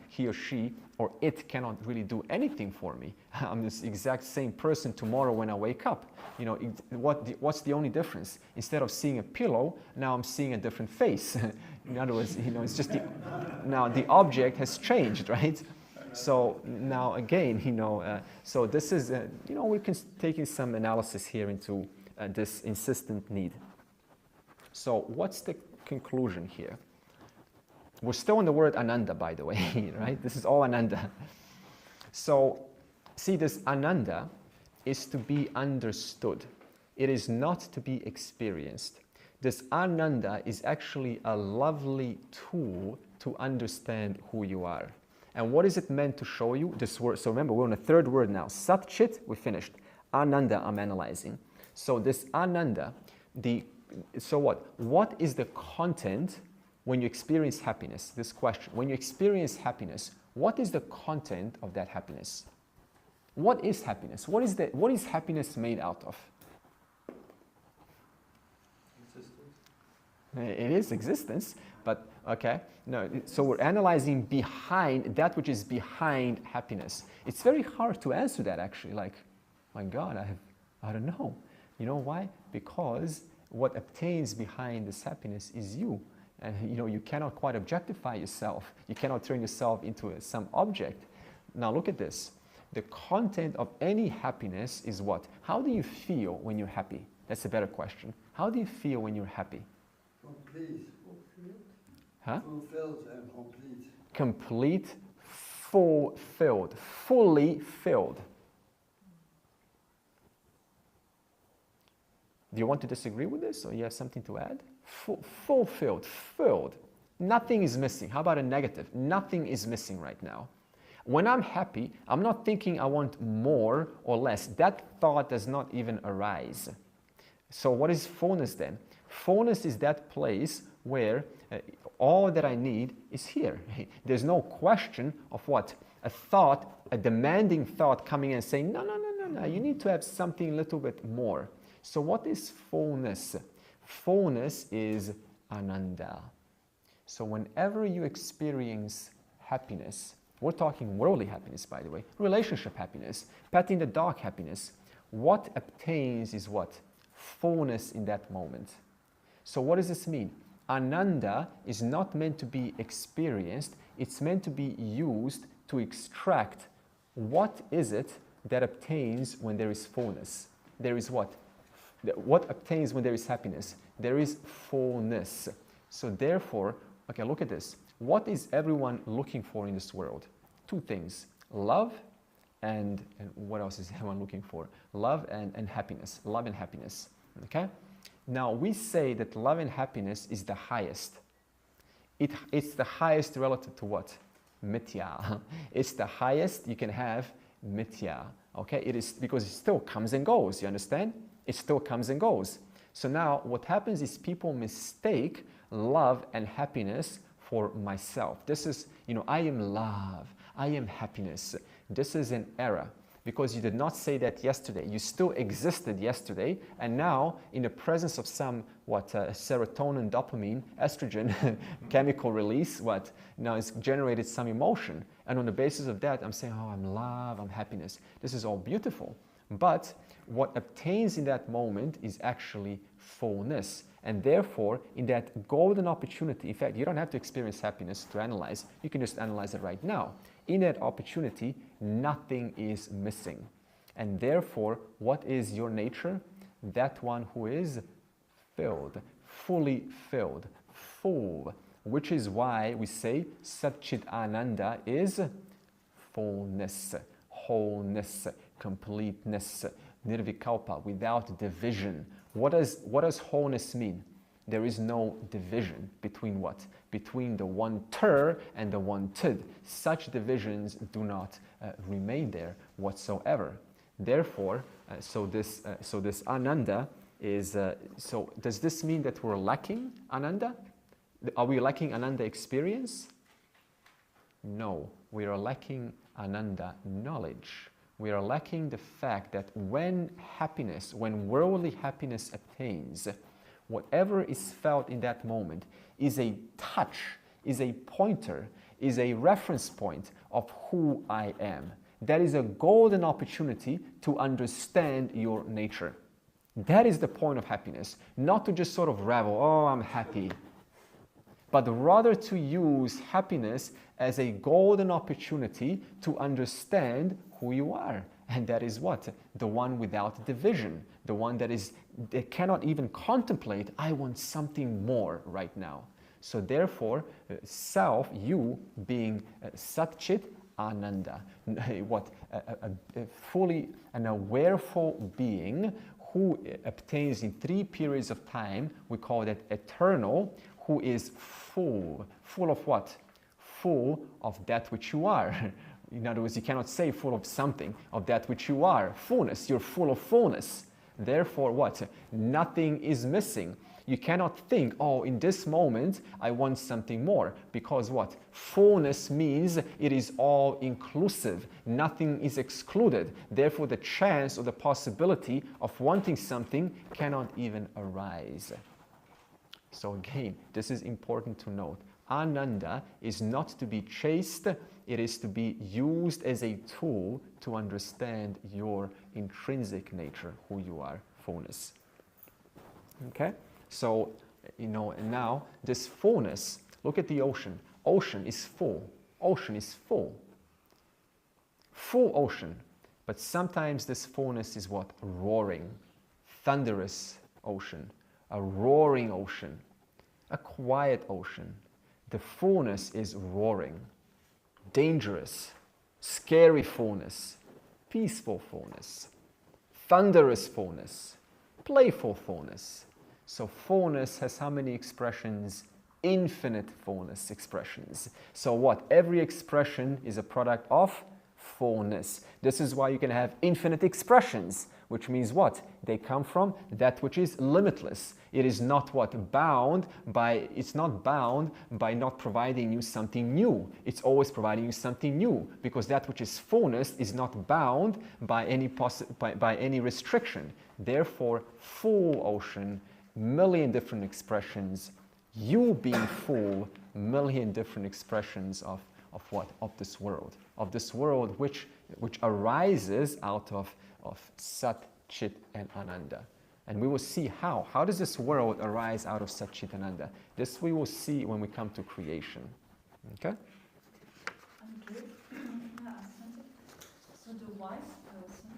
he or she or it cannot really do anything for me. I'm this exact same person tomorrow when I wake up. You know, what's the only difference? Instead of seeing a pillow, now I'm seeing a different face. In other words, you know, it's just now the object has changed, right? So now again, you know, so this is, you know, we can take in some analysis here into this insistent need. So what's the conclusion here? We're still on the word Ananda, by the way, right? This is all Ananda. So see, this Ananda is to be understood. It is not to be experienced. This Ananda is actually a lovely tool to understand who you are. And what is it meant to show you? This word. So remember, we're on the third word now. Sat Chit, we finished. Ananda, I'm analyzing. So this Ananda, so what is the content when you experience happiness? This question. When you experience happiness, what is the content of that happiness? What is happiness? What is happiness made out of?
Existence.
It is existence, but okay. No, so we're analyzing behind that which is behind happiness. It's very hard to answer that actually. Like, my God, I don't know. You know why? Because what obtains behind this happiness is you. And you cannot quite objectify yourself. You cannot turn yourself into some object. Now look at this. The content of any happiness is what? How do you feel when you're happy? That's a better question. How do you feel when you're happy?
Complete.
Huh?
Fulfilled and complete.
Complete, fulfilled, fully filled. Do you want to disagree with this, or you have something to add? Fulfilled, filled. Nothing is missing. How about a negative? Nothing is missing right now. When I'm happy, I'm not thinking I want more or less. That thought does not even arise. So what is fullness then? Fullness is that place where all that I need is here. There's no question of what? A thought, a demanding thought coming in and saying, no, you need to have something a little bit more. So what is fullness? Fullness is Ananda. So whenever you experience happiness, we're talking worldly happiness, by the way, relationship happiness, petting the dog happiness, what obtains is what? Fullness in that moment. So what does this mean? Ananda is not meant to be experienced, it's meant to be used to extract what is it that obtains when there is fullness. There is what? What obtains when there is happiness? There is fullness. So therefore, okay, look at this. What is everyone looking for in this world? Two things. Love and what else is everyone looking for? Love and happiness. Love and happiness. Okay? Now we say that love and happiness is the highest. It's the highest relative to what? Mithya. It's the highest you can have mithya. Okay? It is because it still comes and goes. You understand? It still comes and goes. So now what happens is people mistake love and happiness for myself. This is, I am love, I am happiness. This is an error because you did not say that yesterday. You still existed yesterday, and now in the presence of some, serotonin, dopamine, estrogen chemical release, now it's generated some emotion. And on the basis of that, I'm saying, oh, I'm love, I'm happiness. This is all beautiful. But what obtains in that moment is actually fullness. And therefore, in that golden opportunity, in fact, you don't have to experience happiness to analyze. You can just analyze it right now. In that opportunity, nothing is missing. And therefore, what is your nature? That one who is filled, fully filled, full. Which is why we say Satchit Ananda is fullness, wholeness, completeness, nirvikalpa, without division. What does wholeness mean? There is no division between what? Between the one ter and the one tid. Such divisions do not remain there whatsoever. Therefore, so this Ananda is, so does this mean that we're lacking Ananda? Are we lacking Ananda experience? No, we are lacking Ananda knowledge. We are lacking the fact that when worldly happiness obtains, whatever is felt in that moment is a touch, is a pointer, is a reference point of who I am. That is a golden opportunity to understand your nature. That is the point of happiness, not to just sort of revel, oh, I'm happy, but rather to use happiness as a golden opportunity to understand who you are. And that is what? The one without division, the one that cannot even contemplate, I want something more right now. So therefore, self, you being Satchit Ananda, a fully an awareful being who obtains in 3 periods of time, we call that eternal, who is full. Full of what? Full of that which you are. In other words, you cannot say full of something, of that which you are. Fullness, you're full of fullness. Therefore what? Nothing is missing. You cannot think, oh, in this moment, I want something more. Because what? Fullness means it is all inclusive. Nothing is excluded. Therefore, the chance or the possibility of wanting something cannot even arise. So again, this is important to note. Ananda is not to be chased, it is to be used as a tool to understand your intrinsic nature, who you are, fullness. Okay? So, and now this fullness, look at the ocean. Ocean is full. Ocean is full. Full ocean. But sometimes this fullness is what? Roaring. Thunderous ocean. A roaring ocean. A quiet ocean. The fullness is roaring. Dangerous. Scary fullness. Peaceful fullness. Thunderous fullness. Playful fullness. So fullness has how many expressions? Infinite fullness expressions. So what? Every expression is a product of fullness. This is why you can have infinite expressions, which means what? They come from that which is limitless. It is not what? It's not bound by not providing you something new. It's always providing you something new, because that which is fullness is not bound by any restriction. Therefore, full ocean, million different expressions, you being full, million different expressions of what? Of this world which arises out of Sat, Chit and Ananda. And we will see how does this world arise out of Sat, Chit, Ananda. This we will see when we come to creation. Okay?
Andre, can I ask something? So the wise person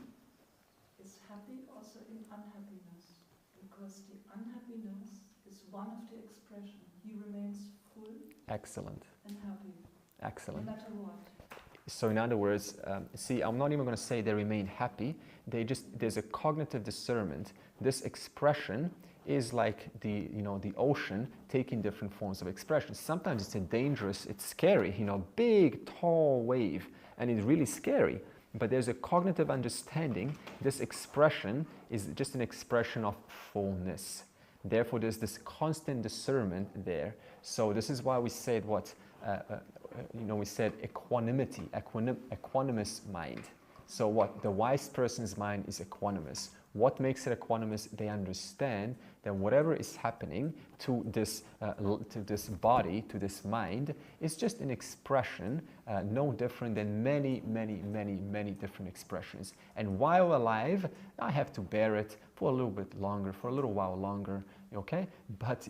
is happy also in unhappiness, because the unhappiness is one of the expressions. He remains full.
Excellent.
And happy.
Excellent.
No matter what.
So in other words, see, I'm not even going to say they remain happy. There's a cognitive discernment. This expression is like the ocean taking different forms of expression. Sometimes it's scary, big, tall wave, and it's really scary. But there's a cognitive understanding. This expression is just an expression of fullness. Therefore, there's this constant discernment there. So this is why we said what? We said equanimity, equanimous mind. So what? The wise person's mind is equanimous. What makes it equanimous? They understand that whatever is happening to this body, to this mind, is just an expression, no different than many, many, many, many different expressions. And while alive, I have to bear it for a little bit longer, for a little while longer, okay? But,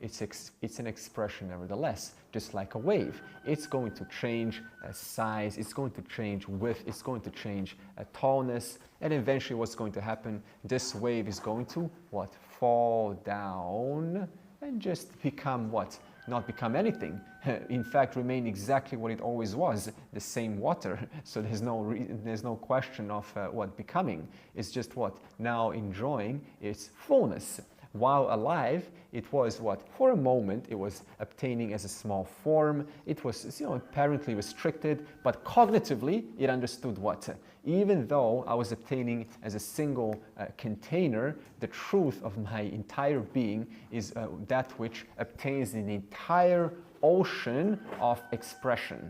it's an expression nevertheless, just like a wave. It's going to change size, it's going to change width, it's going to change tallness, and eventually what's going to happen? This wave is going to, what? Fall down and just become what? Not become anything. In fact, remain exactly what it always was, the same water. So there's no question of what becoming. It's just what? Now enjoying its fullness. While alive, it was what? For a moment, it was obtaining as a small form. It was, apparently restricted, but cognitively, it understood what? Even though I was obtaining as a single container, the truth of my entire being is that which obtains an entire ocean of expression.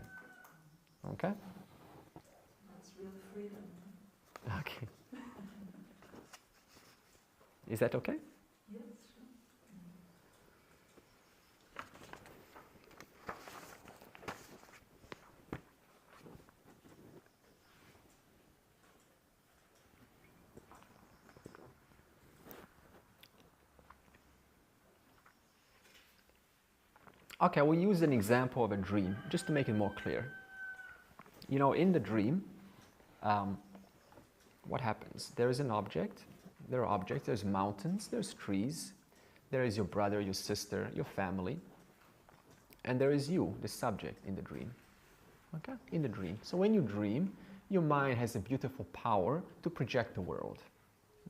Okay?
That's real freedom.
Okay. Is that okay?
Yes,
Okay, we'll use an example of a dream, just to make it more clear. In the dream, what happens? There is an object, there are objects, there's mountains, there's trees, there is your brother, your sister, your family, and there is you, the subject in the dream. Okay, in the dream. So when you dream, your mind has a beautiful power to project the world.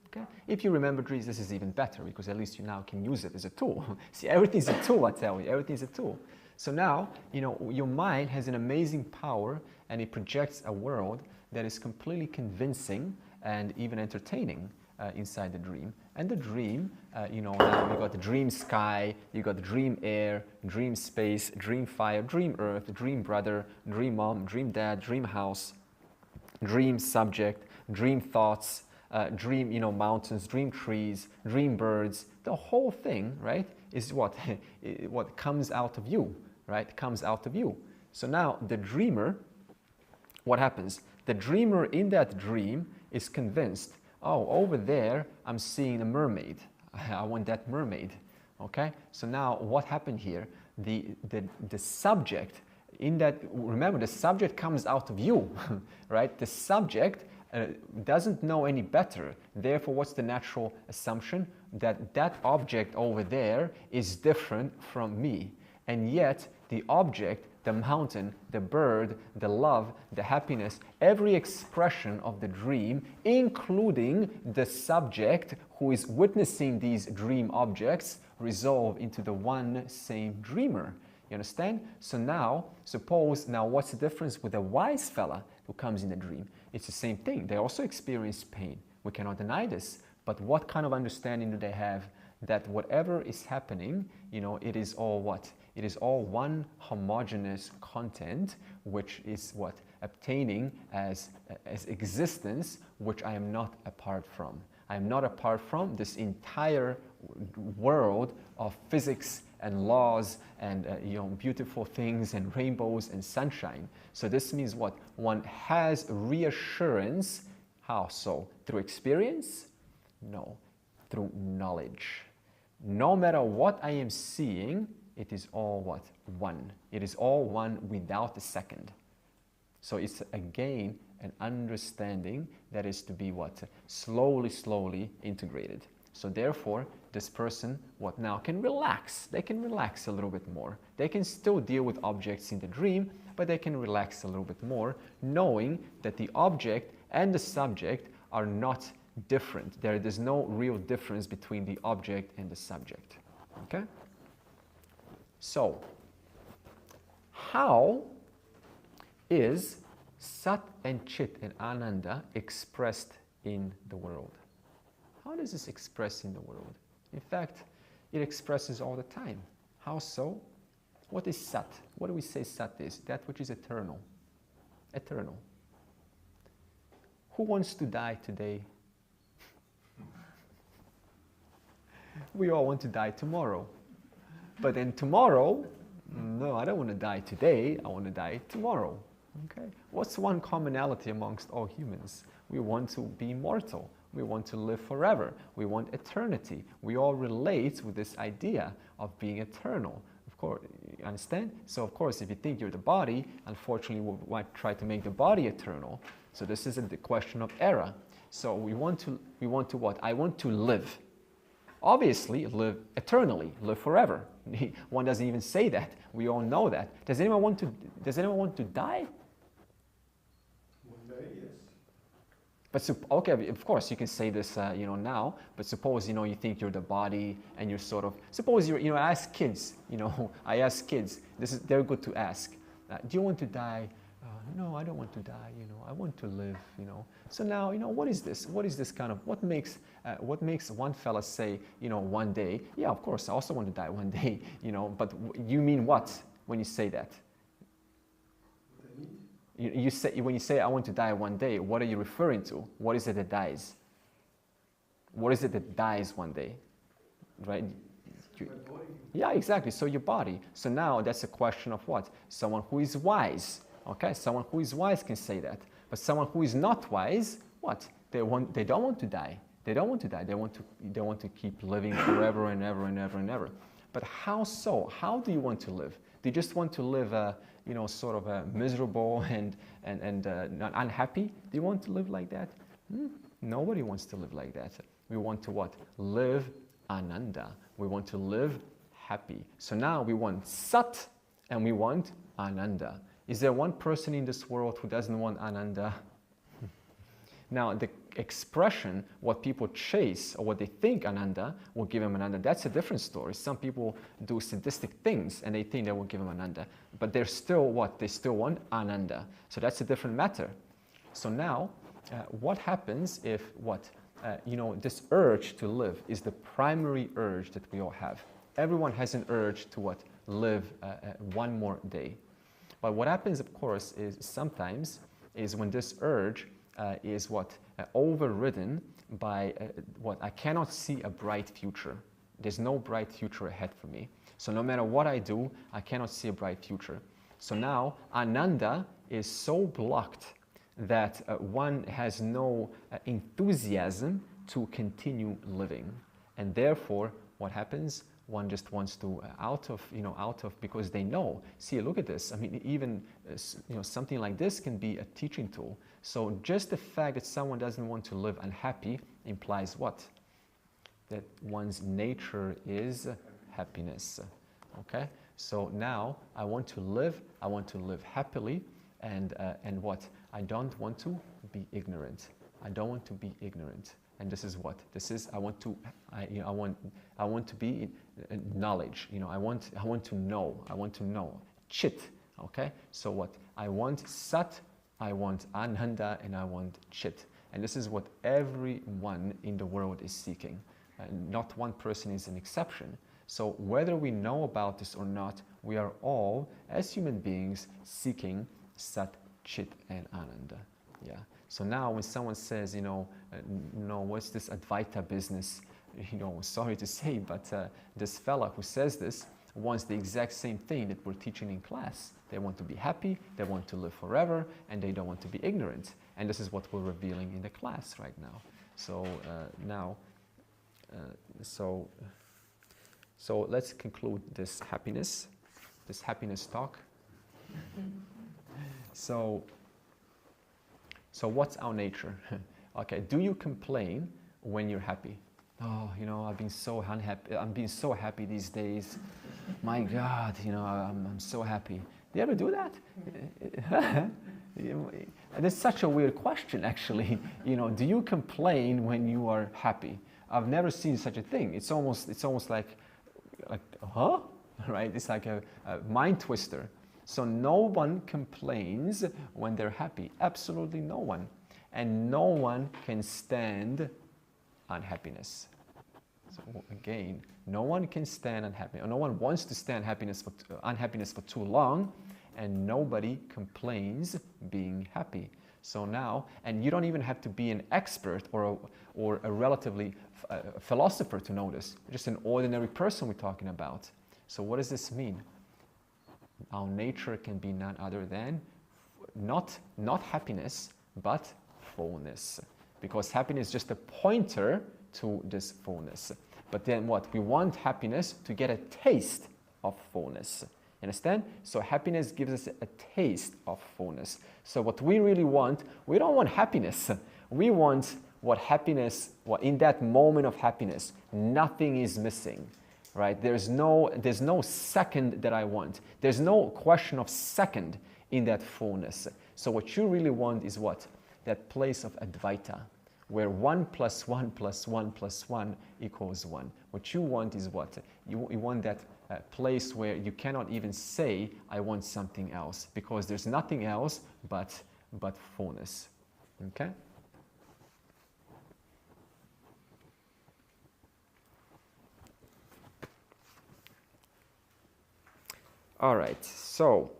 Okay? If you remember dreams, this is even better, because at least you now can use it as a tool. See, everything's a tool, I tell you, everything's a tool. So now, your mind has an amazing power, and it projects a world that is completely convincing and even entertaining inside the dream. And the dream, now you got the dream sky, you got the dream air, dream space, dream fire, dream earth, dream brother, dream mom, dream dad, dream house, dream subject, dream thoughts, dream, mountains, dream trees, dream birds, the whole thing, right, is what, what comes out of you, right, comes out of you. So now the dreamer, what happens? The dreamer in that dream is convinced, oh, over there I'm seeing a mermaid. I want that mermaid. Okay? So now what happened here? The subject in that, remember, the subject comes out of you, right? The subject doesn't know any better. Therefore, what's the natural assumption? That that object over there is different from me. And yet, the object, the mountain, the bird, the love, the happiness, every expression of the dream, including the subject who is witnessing these dream objects, resolve into the one same dreamer. You understand? So now, suppose, now what's the difference with a wise fella who comes in a dream? It's the same thing. They also experience pain. We cannot deny this. But what kind of understanding do they have? That whatever is happening, you know, it is all what? It is all one homogeneous content, which is what? Obtaining as existence, which I am not apart from. I am not apart from this entire world of physics and laws and you know, beautiful things and rainbows and sunshine. So this means what? One has reassurance. How so? Through experience? No. Through knowledge. No matter what I am seeing, it is all what? One. It is all one without a second. So it's again an understanding that is to be what? Slowly integrated. So therefore, this person, what now, can relax. They can relax a little bit more. They can still deal with objects in the dream, but they can relax a little bit more, knowing that the object and the subject are not different. There's no real difference between the object and the subject. Okay? So, how is Sat and Chit and Ananda expressed in the world? How does this express in the world? In fact, it expresses all the time. How so? What is Sat? What do we say Sat is? That which is eternal. Eternal. Who wants to die today? We all want to die tomorrow. But then tomorrow, no, I don't want to die today, I want to die tomorrow. Okay? What's one commonality amongst all humans? We want to be immortal. We want to live forever. We want eternity. We all relate with this idea of being eternal. Of course, you understand? So of course, if you think you're the body, unfortunately we might try to make the body eternal. So this is the question of error. So we want to what? I want to live. Obviously, live eternally, live forever. One doesn't even say that. We all know that. Does anyone want to die?
One day, yes.
But okay, of course you can say this, you know, now. But suppose you think you're the body, and you're sort of. Suppose you're, I ask kids. I ask kids. They're good to ask. Do you want to die? No, I don't want to die. I want to live. So now, what is this? What is this kind of? What makes one fella say, one day? Yeah, of course, I also want to die one day. But you mean what when you say that? You say, when you say I want to die one day, what are you referring to? What is it that dies? What is it that dies one day? Right? Yeah, exactly. So your body. So now that's a question of what? Someone who is wise. Okay, someone who is wise can say that. But someone who is not wise, what? They don't want to die. They don't want to die. They want to keep living forever and ever and ever and ever. But how so? How do you want to live? Do you just want to live sort of a miserable and not unhappy? Do you want to live like that? Nobody wants to live like that. We want to what? Live Ananda. We want to live happy. So now we want Sat and we want Ananda. Is there one person in this world who doesn't want Ananda? Now, the expression, what people chase or what they think Ananda will give them Ananda, that's a different story. Some people do sadistic things and they think they will give them Ananda. But they're still what? They still want Ananda. So that's a different matter. So now, what happens if what? This urge to live is the primary urge that we all have. Everyone has an urge to what? Live one more day. But what happens, of course, is sometimes is when this urge is what? Overridden by what? I cannot see a bright future. There's no bright future ahead for me. So no matter what I do, I cannot see a bright future. So now Ananda is so blocked that one has no enthusiasm to continue living. And therefore, what happens? One just wants to because they know. See, look at this. I mean, even something like this can be a teaching tool. So just the fact that someone doesn't want to live unhappy implies what? That one's nature is happiness. Okay. So now I want to live happily, and what? I don't want to be ignorant. I don't want to be ignorant. And this is what? This is I want to be in knowledge. I want to know. I want to know. Chit. Okay? So what? I want Sat, I want Ananda, and I want Chit. And this is what everyone in the world is seeking. Not one person is an exception. So whether we know about this or not, we are all, as human beings, seeking Sat, Chit, and Ananda. Yeah. So now when someone says, no, what's this Advaita business? Sorry to say, but this fella who says this wants the exact same thing that we're teaching in class. They want to be happy, they want to live forever, and they don't want to be ignorant. And this is what we're revealing in the class right now. So so let's conclude this happiness talk. So what's our nature? Okay, do you complain when you're happy? Oh, I've been so unhappy. I'm being so happy these days. My God, I'm so happy. Do you ever do that? That's such a weird question, actually. Do you complain when you are happy? I've never seen such a thing. It's almost like huh? Right? It's like a mind twister. So no one complains when they're happy. Absolutely no one. And no one can stand unhappiness. So again, no one can stand unhappiness. No one wants to stand unhappiness for too long, and nobody complains being happy. So now, and you don't even have to be an expert or a relatively philosopher to know this. Just an ordinary person we're talking about. So what does this mean? Our nature can be none other than not happiness, but fullness. Because happiness is just a pointer to this fullness. But then what? We want happiness to get a taste of fullness. You understand? So happiness gives us a taste of fullness. So what we really want, we don't want happiness. We want what in that moment of happiness, nothing is missing. Right? There's no second that I want. There's no question of second in that fullness. So what you really want is what? That place of Advaita, where 1 + 1 + 1 + 1 = 1. What you want is what? You want that place where you cannot even say, I want something else, because there's nothing else but fullness. Okay? All right, so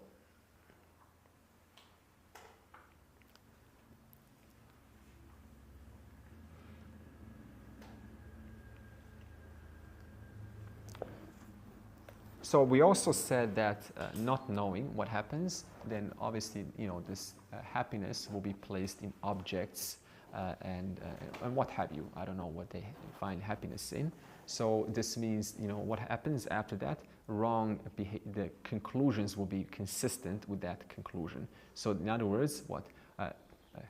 we also said that not knowing what happens, then obviously this happiness will be placed in objects and what have you. I don't know what they find happiness in. So this means what happens after that. The conclusions will be consistent with that conclusion. So in other words, what?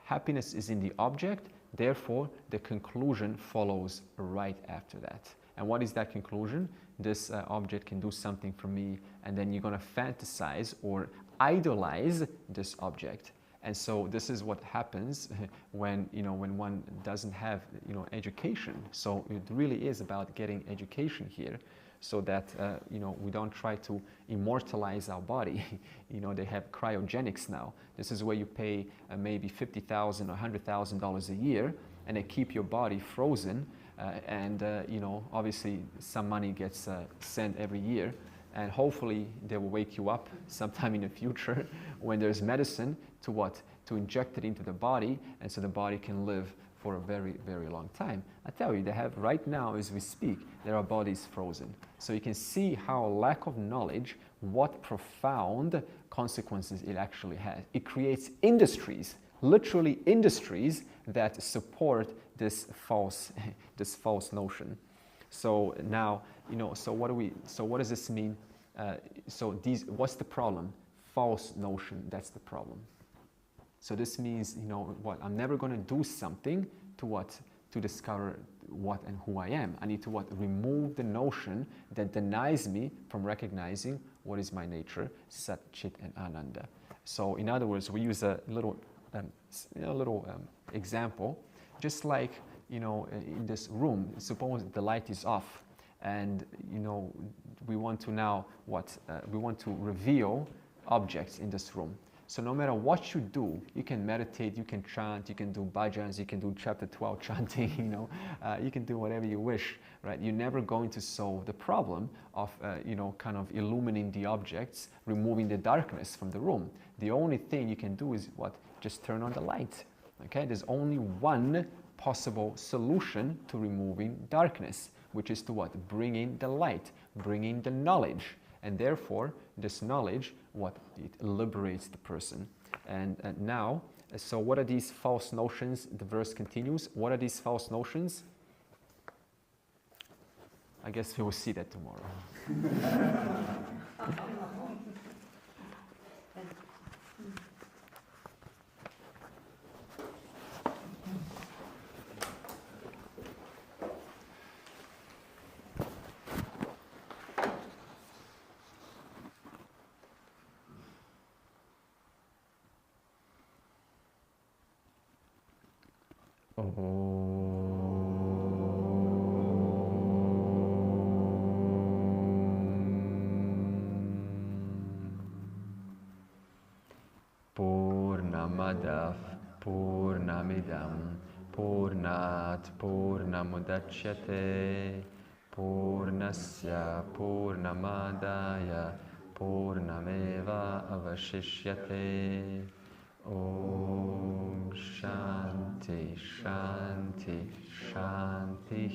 Happiness is in the object, therefore the conclusion follows right after that. And what is that conclusion? This object can do something for me, and then you're going to fantasize or idolize this object. And so this is what happens when one doesn't have education. So it really is about getting education here, so that we don't try to immortalize our body. They have cryogenics now. This is where you pay maybe $50,000 or $100,000 a year, and they keep your body frozen. Obviously some money gets sent every year, and hopefully they will wake you up sometime in the future when there's medicine to what? To inject it into the body, and so the body can live for a very, very long time. I tell you, they have right now as we speak, there are bodies frozen. So you can see how lack of knowledge, what profound consequences it actually has. It creates industries, literally industries that support this false notion. So now, so what does this mean? What's the problem? False notion, that's the problem. So this means, what? I'm never going to do something to what? To discover what and who I am. I need to what? Remove the notion that denies me from recognizing what is my nature, Sat, Chit, and Ananda. So in other words, we use a little example, just like, in this room, suppose the light is off, and, we want to now what? We want to reveal objects in this room. So no matter what you do, you can meditate, you can chant, you can do bhajans, you can do chapter 12 chanting, you can do whatever you wish, right? You're never going to solve the problem of, kind of illuminating the objects, removing the darkness from the room. The only thing you can do is what? Just turn on the light, okay? There's only one possible solution to removing darkness, which is to what? Bring in the light, bring in the knowledge. And therefore, this knowledge, what? It liberates the person. And now, so what are these false notions? The verse continues. What are these false notions? I guess we will see that tomorrow. Purnamadav Purnamidam Purnat Purnamudachyate Purnasya Purnamadaya Purnameva Avashishyate. Om Shanti Shanti Shanti.